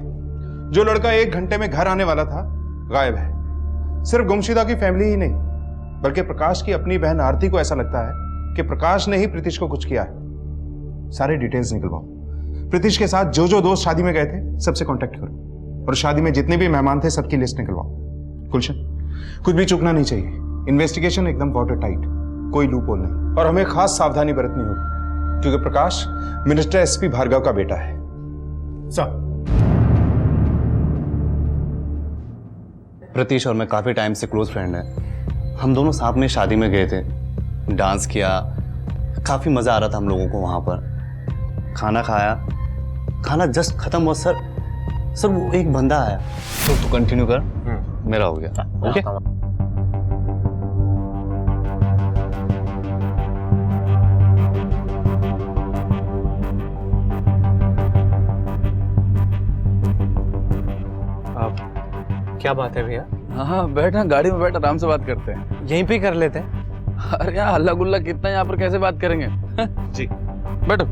जो लड़का 1 घंटे में घर आने वाला था गायब है। सिर्फ गुमशुदा की फैमिली ही नहीं, बल्कि प्रकाश की अपनी बहन आरती को ऐसा लगता है कि प्रकाश ने ही प्रीतिश को कुछ किया है। सारे डिटेल्स निकलवाओ। प्रीतिश के साथ जो जो दोस्त शादी में गए थे सबसे कांटेक्ट करो, और शादी में जितने भी मेहमान थे सबकी लिस्ट निकलवाओ। गुलशन, कुछ भी चूकना नहीं चाहिए। इन्वेस्टिगेशन एकदम वाटर टाइट, कोई लूप होल नहीं, और हमें खास सावधानी बरतनी होगी क्योंकि प्रकाश मिनिस्टर एसपी भार्गव का बेटा है। सर प्रतीश और मैं काफी टाइम से क्लोज फ्रेंड हैं। हम दोनों साथ में शादी में गए थे, डांस किया, काफी मजा आ रहा था हम लोगों को वहां पर। खाना खाया, खाना जस्ट खत्म हुआ सर वो एक बंदा आया। तो तू कंटिन्यू कर, मेरा हो गया। ओके क्या बात है भैया? हाँ बैठ ना, गाड़ी में बैठ, आराम से बात करते हैं। यहीं पे कर लेते हैं। अरे यहाँ हल्ला गुल्ला कितना है यहाँ पर, कैसे बात करेंगे? जी बैठो।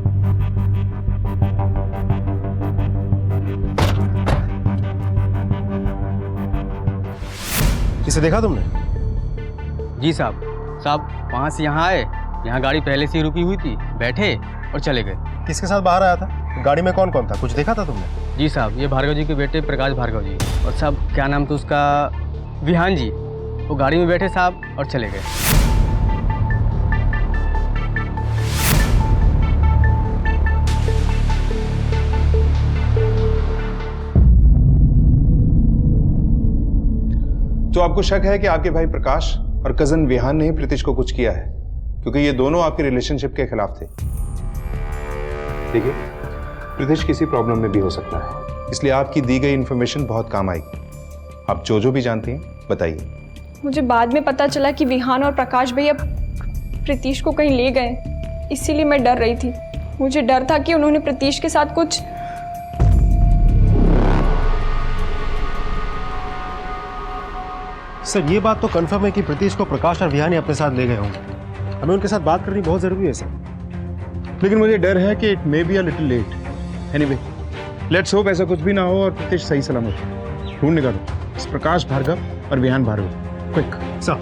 इसे देखा तुमने? जी साहब वहाँ से यहाँ आए, यहाँ गाड़ी पहले से ही रुकी हुई थी, बैठे और चले गए। किसके साथ बाहर आया था? गाड़ी में कौन कौन था? कुछ देखा था तुमने? जी साहब, ये भार्गव जी के बेटे प्रकाश भार्गव जी, और साहब क्या नाम था उसका, विहान जी, वो गाड़ी में बैठे साहब और चले गए। तो आपको शक है कि आपके भाई प्रकाश और कजन विहान ने ही प्रीतिश को कुछ किया है, क्योंकि ये दोनों आपके रिलेशनशिप के खिलाफ थे। देखिए, प्रीतिश किसी प्रॉब्लम में भी हो सकता है, इसलिए आपकी दी गई इंफॉर्मेशन बहुत काम आएगी। आप जो भी जानती हैं बताइए। मुझे बाद में पता चला कि विहान और प्रकाश भैया प्रीतिश को कहीं ले गए, इसीलिए मैं डर रही थी। मुझे डर था कि उन्होंने प्रीतिश के साथ कुछ। सर ये बात तो कंफर्म है कि प्रीतिश को प्रकाश और विहान अपने साथ ले गए होंगे। हमें उनके साथ बात करनी बहुत जरूरी है सर। लेकिन मुझे डर है कि it may be a little late. Anyway, let's hope ऐसा कुछ भी ना हो और प्रीतिश सही सलामत हो। ढूंढ निकालो इस प्रकाश भार्गव और विहान भार्गव, क्विक। सर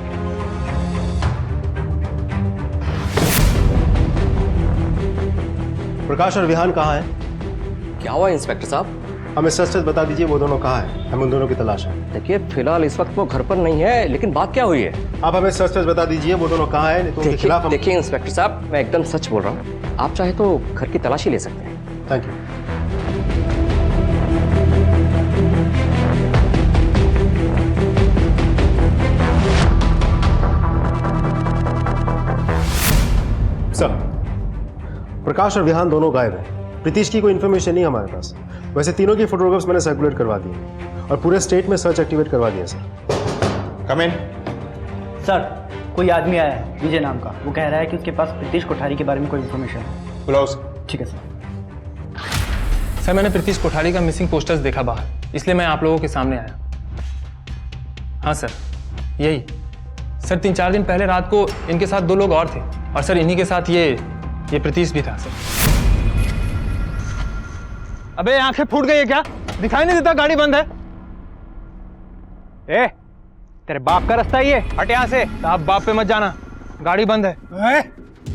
प्रकाश और विहान कहाँ है? क्या हुआ इंस्पेक्टर साहब? हमें सच सच बता दीजिए वो दोनों कहाँ हैं, हमें उन दोनों की तलाश है। देखिए फिलहाल इस वक्त वो घर पर नहीं है, लेकिन बात क्या हुई है? आप हमें सच सच बता दीजिए वो दोनों कहाँ हैं, नहीं तो उनके खिलाफ हम... देखिए इंस्पेक्टर साहब, मैं एकदम सच बोल रहा हूँ। आप चाहे तो घर की तलाशी ले सकते हैं। Thank you. सर प्रकाश और विहान दोनों गायब हैं। प्रीतिश की कोई इन्फॉर्मेशन नहीं हमारे पास। वैसे तीनों की फोटोग्राफ्स मैंने सर्कुलेट करवा दिए और पूरे स्टेट में सर्च एक्टिवेट करवा दिया सर। कम इन। सर कोई आदमी आया है विजय नाम का, वो कह रहा है कि उसके पास प्रीतिश कोठारी के बारे में कोई इन्फॉर्मेशन है। बुलाओ। ठीक है सर। सर मैंने प्रीतिश कोठारी का मिसिंग पोस्टर्स देखा बाहर, इसलिए मैं आप लोगों के सामने आया। हाँ सर यही सर, 3-4 दिन पहले रात को इनके साथ 2 लोग और थे, और सर इन्हीं के साथ ये प्रीतिश भी था सर। अबे आंखें फूट गई है क्या? दिखाई नहीं देता गाड़ी बंद है? ए तेरे बाप का रास्ता ही है, हट यहाँ से। आप बाप पे मत जाना, गाड़ी बंद है।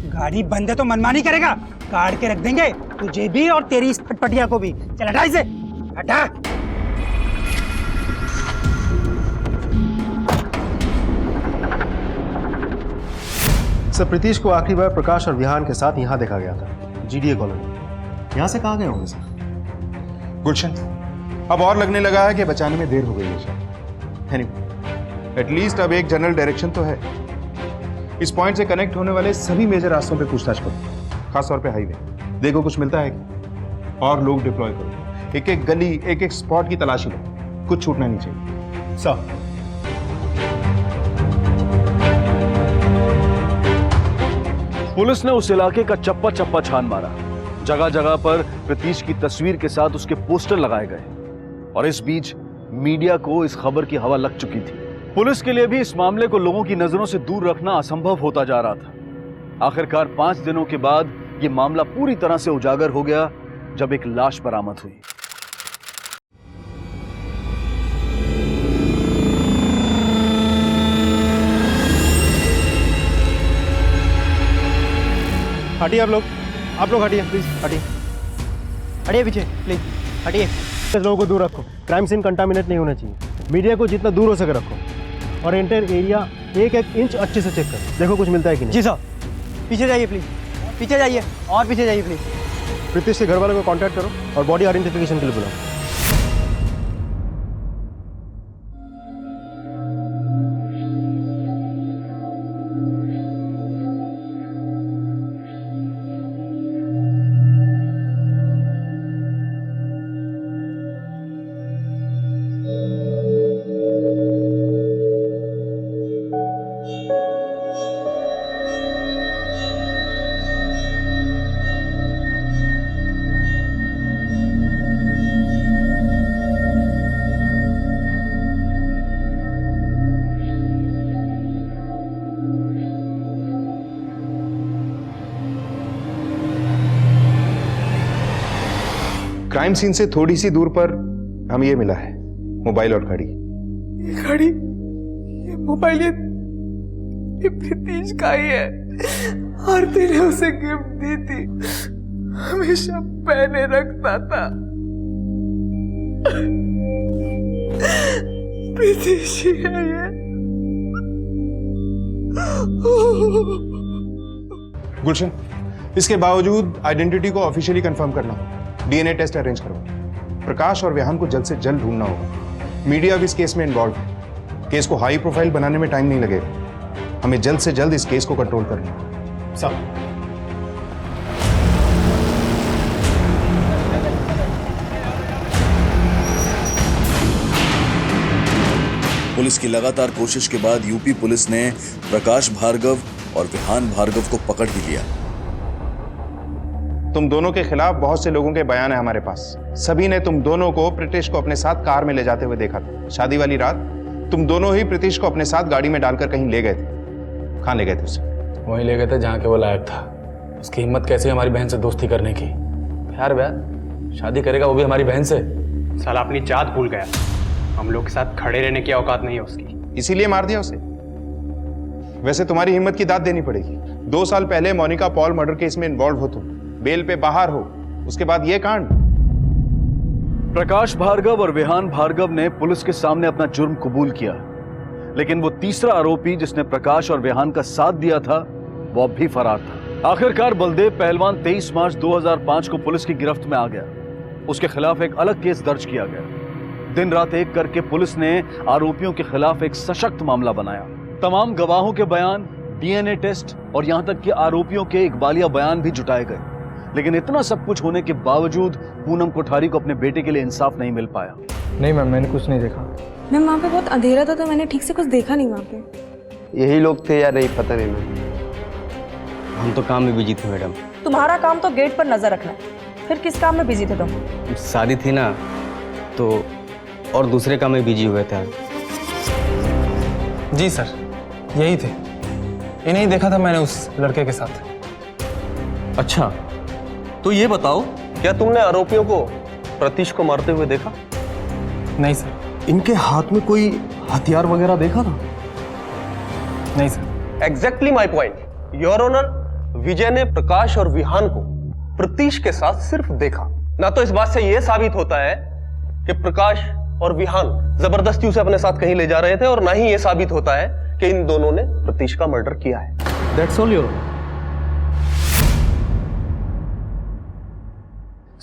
गाड़ी बंद है तो मनमानी करेगा, काट के रख देंगे तुझे भी और तेरी इस फटफटिया को भी। चल हटा इसे, हटा। सर प्रीतिश को आखिरी बार प्रकाश और विहान के साथ यहाँ देखा गया था, जीडीए कॉलोनी। यहाँ से कहाँ गए होंगे सर? गुलशन, अब और लगने लगा है कि बचाने में देर हो गई है शायद। एनीवे, एटलीस्ट अब एक जनरल डायरेक्शन तो है। इस पॉइंट से कनेक्ट होने वाले सभी मेजर रास्तों पे पूछताछ करो, खासतौर पे हाईवे। देखो कुछ मिलता है क्या, और लोग डिप्लॉय करो। एक एक गली, एक एक स्पॉट की तलाशी लो, कुछ छूटना नहीं चाहिए। सर, पुलिस ने उस इलाके का चप्पा चप्पा छान मारा। जगह जगह पर प्रतीश की तस्वीर के साथ उसके पोस्टर लगाए गए और इस बीच मीडिया को इस खबर की हवा लग चुकी थी। पुलिस के लिए भी इस मामले को लोगों की नजरों से दूर रखना असंभव होता जा रहा था। आखिरकार 5 दिनों के बाद यह मामला पूरी तरह से उजागर हो गया जब एक लाश बरामद हुई। हटिए आप लोग हटिए प्लीज, हटिए हटिए पीछे प्लीज, हटिए। लोगों को दूर रखो, क्राइम सीन कंटामिनेट नहीं होना चाहिए। मीडिया को जितना दूर हो सके रखो और एंटायर एरिया एक एक इंच अच्छे से चेक करो, देखो कुछ मिलता है कि नहीं। जी साहब, पीछे जाइए प्लीज, पीछे जाइए और पीछे जाइए प्लीज। प्रीतिश के घर वालों को कांटेक्ट करो और बॉडी आइडेंटिफिकेशन के लिए बुलाओ। क्राइम सीन से थोड़ी सी दूर पर हमें ये मिला है, मोबाइल और घड़ी। ये घड़ी, ये मोबाइल, ये प्रीतिश का ही है। आरती ने उसे गिफ्ट दी थी, हमेशा पहने रखता था। प्रीतिश ही है ये। गुलशन, इसके बावजूद आइडेंटिटी को ऑफिशियली कंफर्म करना होगा। डीएनए टेस्ट अरेंज करो। प्रकाश और विहान को जल्द से जल्द ढूंढना होगा। मीडिया भी इस केस में इन्वॉल्व है। केस को हाई प्रोफाइल बनाने में टाइम नहीं लगेगा। हमें जल्द से जल्द इस केस को कंट्रोल करना होगा। सब पुलिस की लगातार कोशिश के बाद यूपी पुलिस ने प्रकाश भार्गव और विहान भार्गव को पकड़ ही लिया। तुम दोनों के खिलाफ बहुत से लोगों के बयान है हमारे पास। सभी ने तुम दोनों को प्रीतिश को अपने साथ कार में ले जाते हुए देखा था। शादी वाली रात तुम दोनों ही प्रीतिश को अपने साथ गाड़ी में डालकर कहीं ले गए थे। कहाँ ले गए थे उसे? वहीं ले गए थे जहाँ के वो लायक था। उसकी हिम्मत कैसी हमारी बहन से दोस्ती करने की? प्यार व्यार शादी करेगा वो भी हमारी बहन से। साला अपनी जात भूल गया। हम लोग के साथ खड़े रहने की औकात नहीं है उसकी, इसीलिए मार दिया उसे। वैसे तुम्हारी हिम्मत की दाद देनी पड़ेगी। 2 साल पहले मोनिका पॉल मर्डर केस में इन्वॉल्व हो तुम, बेल पे बाहर हो, उसके बाद ये कांड। प्रकाश भार्गव और विहान भार्गव ने पुलिस के सामने अपना जुर्म कबूल किया, लेकिन वो तीसरा आरोपी जिसने प्रकाश और विहान का साथ दिया था वो अब भी फरार था। आखिरकार बलदेव पहलवान 23 मार्च 2005 को पुलिस की गिरफ्त में आ गया। उसके खिलाफ एक अलग केस दर्ज किया गया। दिन रात एक करके पुलिस ने आरोपियों के खिलाफ एक सशक्त मामला बनाया। तमाम गवाहों के बयान, डीएनए टेस्ट और यहां तक कि आरोपियों के इकबालिया बयान भी जुटाए गए। लेकिन इतना सब कुछ होने के बावजूद पूनम कोठारी को अपने बेटे के लिए इंसाफ नहीं मिल पाया। नहीं मैम, मैंने कुछ नहीं देखा। मैम वहाँ पे बहुत अंधेरा था तो मैंने ठीक से कुछ देखा नहीं वहाँ पे। यही लोग थे या नहीं पता नहीं मैम। हम तो काम में बिजी थे मैडम। तुम्हारा काम तो गेट पर नजर रखना है, फिर किस काम में बिजी थे तुम? शादी थी ना तो और दूसरे काम में बिजी हुए थे। जी सर, यही थे। इन्हें देखा था मैंने उस लड़के के साथ। अच्छा, तो ये बताओ, क्या तुमने आरोपियों को प्रतीश को मारते हुए देखा? नहीं सर। इनके हाथ में कोई हथियार वगैरह देखा था? नहीं sir. Exactly my point your honour. Vijay ने प्रकाश और विहान को प्रतीश के साथ सिर्फ देखा। ना तो इस बात से यह साबित होता है कि प्रकाश और विहान जबरदस्ती उसे अपने साथ कहीं ले जा रहे थे, और ना ही यह साबित होता है कि इन दोनों ने प्रतीश का मर्डर किया है। That's all your.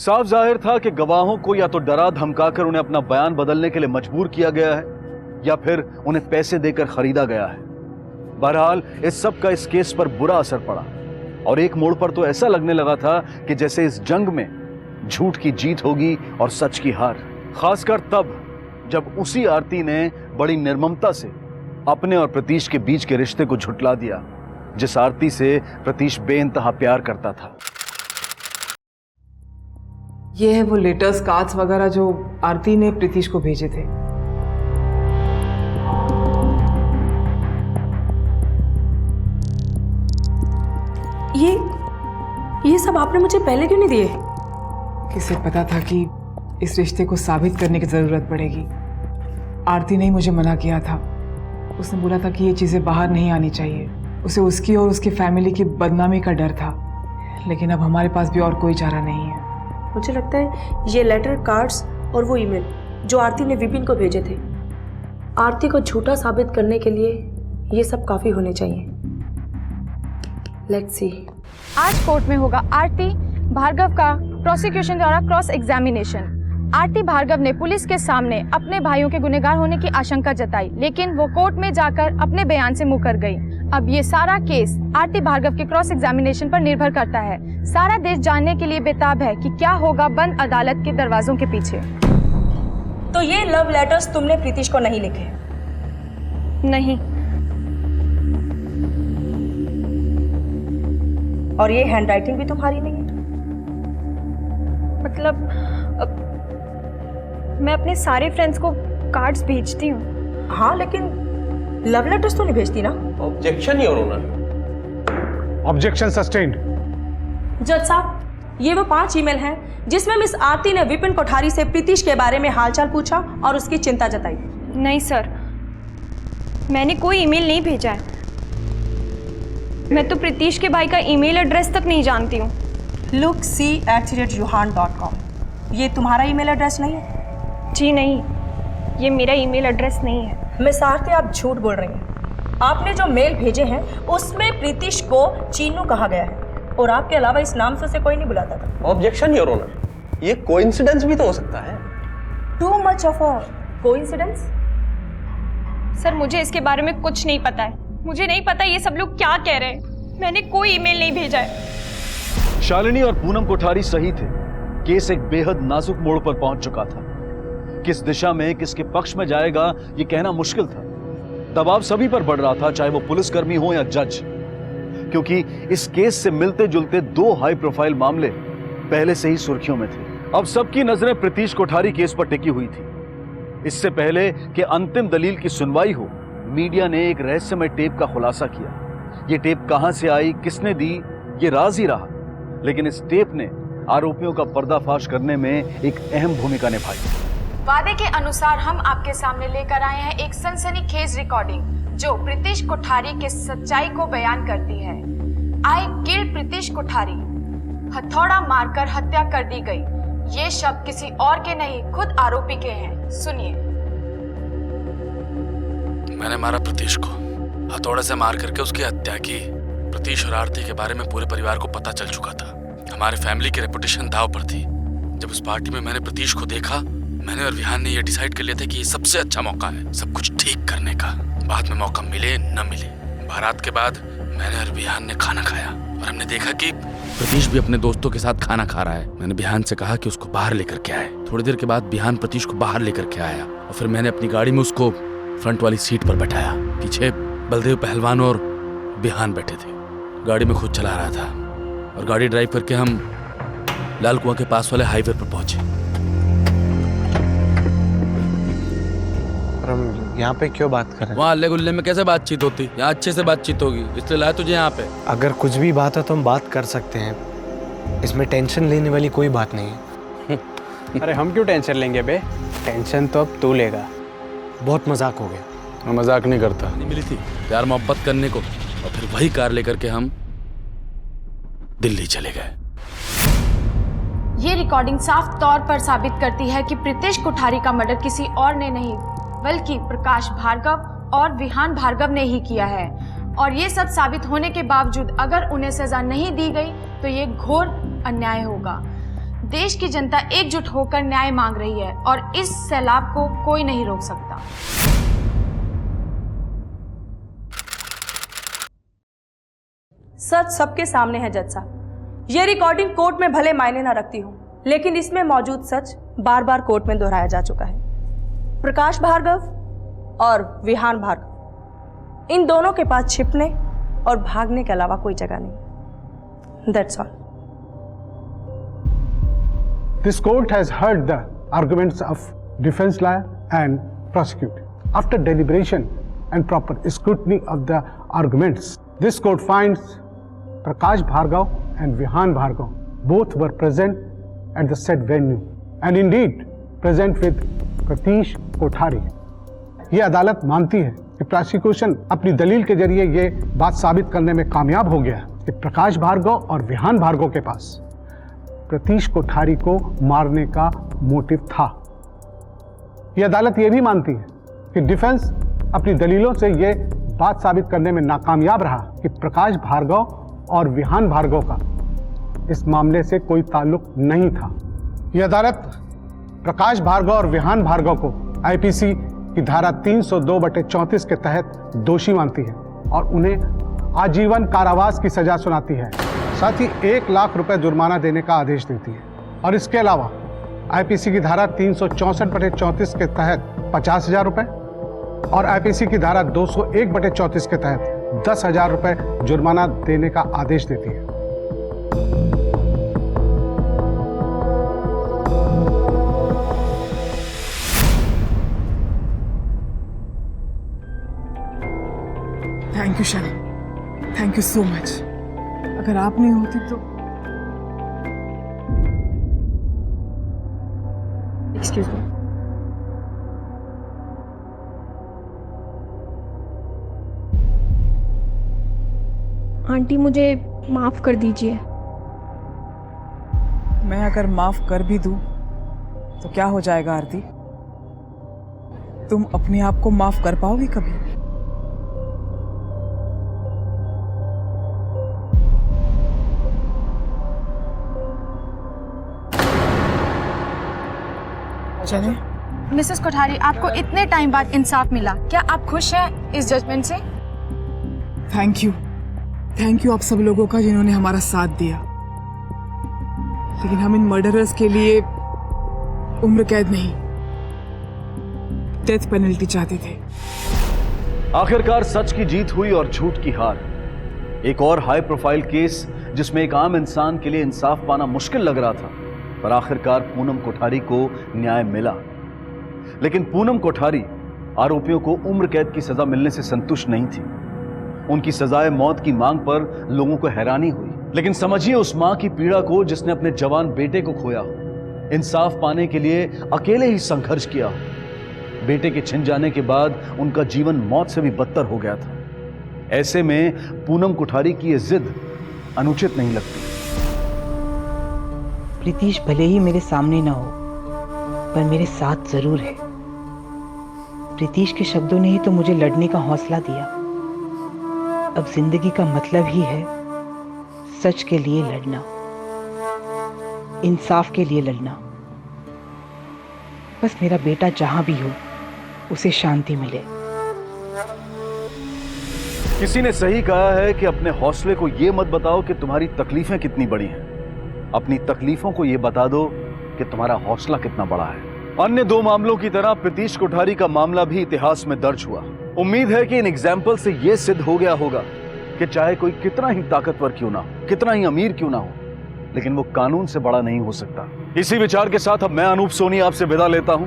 साफ जाहिर था कि गवाहों को या तो डरा धमकाकर उन्हें अपना बयान बदलने के लिए मजबूर किया गया है या फिर उन्हें पैसे देकर खरीदा गया है। बहरहाल इस सब का इस केस पर बुरा असर पड़ा और एक मोड़ पर तो ऐसा लगने लगा था कि जैसे इस जंग में झूठ की जीत होगी और सच की हार। खासकर तब जब उसी आरती ने बड़ी निर्ममता से अपने और प्रतीश के बीच के रिश्ते को झुठला दिया, जिस आरती से प्रतीश बेइंतहा प्यार करता था। ये है वो लेटर्स, कार्ड्स वगैरह जो आरती ने प्रीतिश को भेजे थे। ये सब आपने मुझे पहले क्यों नहीं दिए? किसे पता था कि इस रिश्ते को साबित करने की जरूरत पड़ेगी। आरती ने ही मुझे मना किया था। उसने बोला था कि ये चीजें बाहर नहीं आनी चाहिए। उसे उसकी और उसकी फैमिली की बदनामी का डर था, लेकिन अब हमारे पास भी और कोई चारा नहीं है। मुझे लगता है ये लेटर, कार्ड्स और वो ईमेल जो आरती ने विपिन को भेजे थे, आरती को झूठा साबित करने के लिए ये सब काफी होने चाहिए। Let's see. आज कोर्ट में होगा आरती भार्गव का प्रोसिक्यूशन द्वारा क्रॉस एग्जामिनेशन। आरती भार्गव ने पुलिस के सामने अपने भाइयों के गुनहगार होने की आशंका जताई, लेकिन वो कोर्ट में जाकर अपने बयान से मुकर गई। अब ये सारा केस आरती भार्गव के क्रॉस एग्जामिनेशन पर निर्भर करता है। सारा देश जानने के लिए बेताब है कि क्या होगा बंद अदालत के दरवाजों के पीछे। तो ये लव लेटर्स तुमने प्रीतिश को नहीं लिखे? नहीं। और ये हैंडराइटिंग भी तुम्हारी नहीं है? मतलब मैं अपने सारे फ्रेंड्स को कार्ड्स भेजती हूँ। हाँ, लेकिन लव लेटर्स तो नहीं भेजती ना? Objection your honour. Objection sustained. जज साहब, ये वो 5 ईमेल हैं जिसमें मिस आरती ने विपिन कोठारी से प्रीतिश के बारे में हालचाल पूछा और उसकी चिंता जताई। नहीं सर, मैंने कोई ईमेल नहीं भेजा है। मैं तो प्रीतिश के भाई का ईमेल एड्रेस तक नहीं जानती हूँ। lookc@yuhan.com ये तुम्हारा ईमेल एड्रेस नहीं है? जी नहीं, ये मेरा ईमेल एड्रेस नहीं है। मिस आरती, आप झूठ बोल रही हैं। आपने जो मेल भेजे हैं उसमें प्रीतिश को चीनू कहा गया है और आपके अलावा इस नाम से उसे कोई नहीं बुलाता था। ऑब्जेक्शन योर ऑनर, ये कोइंसिडेंस भी तो हो सकता है। Too much of a coincidence? Sir, मुझे इसके बारे में कुछ नहीं पता है। मुझे नहीं पता ये सब लोग क्या कह रहे हैं। मैंने कोई ईमेल नहीं भेजा है। शालिनी और पूनम कोठारी सही थे। केस एक बेहद नाजुक मोड़ पर पहुंच चुका था। किस दिशा में, किसके पक्ष में जाएगा, यह कहना मुश्किल था। दबाव सभी पर बढ़ रहा था, चाहे वो पुलिसकर्मी हो या जज, क्योंकि इस केस से मिलते जुलते 2 हाई प्रोफाइल मामले पहले से ही सुर्खियों में थे। अब सबकी नजरें प्रीतिश कोठारी केस पर टिकी हुई थी। इससे पहले कि अंतिम दलील की सुनवाई हो, मीडिया ने एक रहस्यमय टेप का खुलासा किया। ये टेप कहां से आई, किसने दी, ये राज ही रहा, लेकिन इस टेप ने आरोपियों का पर्दाफाश करने में एक अहम भूमिका निभाई। वादे के अनुसार हम आपके सामने लेकर आए हैं एक सनसनीखेज रिकॉर्डिंग जो प्रीतिश कोठारी के सच्चाई को बयान करती है। आई किल प्रीतिश कोठारी, हथौड़ा मारकर हत्या कर दी गई। ये शब्द किसी और के नहीं, खुद आरोपी के हैं। सुनिए। मैंने मारा प्रतीश को, हथौड़े से मार करके उसकी हत्या की। प्रतीश और आरती के बारे में पूरे परिवार को पता चल चुका था। हमारे फैमिली की रेपुटेशन दाव पर थी। जब उस पार्टी में मैंने प्रतीश को देखा, मैंने और विहान ने ये डिसाइड कर लिया था कि ये सबसे अच्छा मौका है सब कुछ ठीक करने का। बाद में मौका मिले न मिले। बारात के बाद मैंने और विहान ने खाना खाया और हमने देखा कि प्रतीश भी अपने दोस्तों के साथ खाना खा रहा है। मैंने विहान से कहा कि उसको बाहर लेकर के आए। थोड़ी देर के बाद विहान प्रतीश को बाहर लेकर के आया और फिर मैंने अपनी गाड़ी में उसको फ्रंट वाली सीट पर बैठाया। पीछे बलदेव पहलवान और विहान बैठे थे। गाड़ी में खुद चला रहा था और गाड़ी ड्राइव करके हम लाल कुआं के पास वाले हाईवे पर पहुंचे। हम यहाँ पे क्यों बात कर रहे हैं? वहाँ अल्ले गुल्ले में कैसे बातचीत होती? यहाँ अच्छे से बातचीत होगी, इसलिए लाया तुझे यहाँ पे। अगर कुछ भी बात है तो हम बात कर सकते हैं। इसमें टेंशन लेने वाली कोई बात नहीं है। अरे हम क्यों टेंशन लेंगे बे? टेंशन तो अब तू लेगा। बहुत मजाक हो गया। मैं मजाक नहीं करता। नहीं मिली थी प्यार मोहब्बत करने को और फिर वही कार लेकर के हम दिल्ली चले गए। ये रिकॉर्डिंग साफ तौर पर साबित करती है कि प्रीतिश कोठारी का मर्डर किसी और ने नहीं बल्कि प्रकाश भार्गव और विहान भार्गव ने ही किया है। और ये सब साबित होने के बावजूद अगर उन्हें सजा नहीं दी गई तो ये घोर अन्याय होगा। देश की जनता एकजुट होकर न्याय मांग रही है और इस सैलाब को कोई नहीं रोक सकता। सच सबके सामने है जज साहब। ये रिकॉर्डिंग कोर्ट में भले मायने ना रखती हो, लेकिन इसमें मौजूद सच बार बार कोर्ट में दोहराया जा चुका है। प्रकाश भार्गव और विहान भार्गव, इन दोनों के पास छिपने और भागने के अलावा कोई जगह नहीं। That's all. This court has heard the arguments of defense lawyer and prosecutor. After deliberation and proper scrutiny of the arguments, this court finds Prakash Bhargav and Vihan Bhargav both were present at the said venue and indeed present with Pratish Kothari. ये अदालत मानती है कि prosecution अपनी दलील के जरिए ये बात साबित करने में कामयाब हो गया कि प्रकाश भार्गव और विहान भार्गव के पास प्रतीश कोठारी को मारने का मोटिव था। यह अदालत यह भी मानती है कि डिफेंस अपनी दलीलों से यह बात साबित करने में नाकामयाब रहा कि प्रकाश भार्गव और विहान भार्गव का इस मामले से कोई ताल्लुक नहीं था। यह अदालत प्रकाश भार्गव और विहान भार्गव को आईपीसी की धारा 302/34 के तहत दोषी मानती है और उन्हें आजीवन कारावास की सजा सुनाती है। साथ ही 1 लाख रुपए जुर्माना देने का आदेश देती है और इसके अलावा आईपीसी की धारा 364/34 के तहत 50,000 रुपए और आईपीसी की धारा 201/34 के तहत 10,000 रुपए जुर्माना देने का आदेश देती है। थैंक यू शरण, थैंक यू सो मच। अगर आप नहीं होती तो। Excuse me. आंटी मुझे माफ कर दीजिए। मैं अगर माफ कर भी दूं तो क्या हो जाएगा आरती? तुम अपने आप को माफ कर पाओगी कभी? मिसेस कोठारी, आपको इतने टाइम बाद इंसाफ मिला, क्या आप खुश हैं इस जजमेंट से? थैंक यू आप सब लोगों का जिन्होंने हमारा साथ दिया। लेकिन हम इन मर्डरर्स के लिए उम्र कैद नहीं, डेथ पेनल्टी चाहते थे। आखिरकार सच की जीत हुई और झूठ की हार। एक और हाई प्रोफाइल केस जिसमें एक आम इंसान के लिए इंसाफ पाना मुश्किल लग रहा था, पर आखिरकार पूनम कोठारी को न्याय मिला। लेकिन पूनम कोठारी आरोपियों को उम्र कैद की सजा मिलने से संतुष्ट नहीं थी। उनकी सजाए मौत की मांग पर लोगों को हैरानी हुई। लेकिन समझिए उस मां की पीड़ा को जिसने अपने जवान बेटे को खोया हो, इंसाफ पाने के लिए अकेले ही संघर्ष किया हो। बेटे के छिन जाने के बाद उनका जीवन मौत से भी बदतर हो गया था। ऐसे में पूनम कोठारी की यह जिद अनुचित नहीं लगती। प्रीतीश भले ही मेरे सामने ना हो, पर मेरे साथ जरूर है। प्रीतीश के शब्दों ने ही तो मुझे लड़ने का हौसला दिया। अब जिंदगी का मतलब ही है सच के लिए लड़ना, इंसाफ के लिए लड़ना। बस मेरा बेटा जहां भी हो उसे शांति मिले। किसी ने सही कहा है कि अपने हौसले को यह मत बताओ कि तुम्हारी तकलीफें कितनी बड़ी हैं, अपनी तकलीफों को यह बता दो कि तुम्हारा हौसला कितना बड़ा है। अन्य 2 मामलों की तरह प्रीतीश कोठारी का मामला भी इतिहास में दर्ज हुआ। उम्मीद है कि इन एग्जाम्पल से यह सिद्ध हो गया होगा कि चाहे कोई कितना ही ताकतवर क्यों ना हो, कितना ही अमीर क्यों ना हो, लेकिन वो कानून से बड़ा नहीं हो सकता। इसी विचार के साथ अब मैं अनूप सोनी आपसे विदा लेता हूं।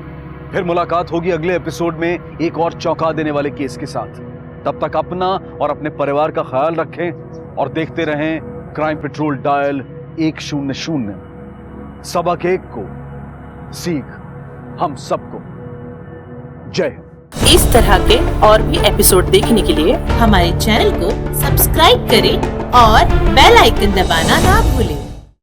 फिर मुलाकात होगी अगले एपिसोड में एक और चौंका देने वाले केस के साथ। तब तक अपना और अपने परिवार का ख्याल रखें और देखते रहें क्राइम पेट्रोल डायल 100। सबक एक को सीख हम सबको। जय। इस तरह के और भी एपिसोड देखने के लिए हमारे चैनल को सब्सक्राइब करें और बेल आइकन दबाना ना भूलें।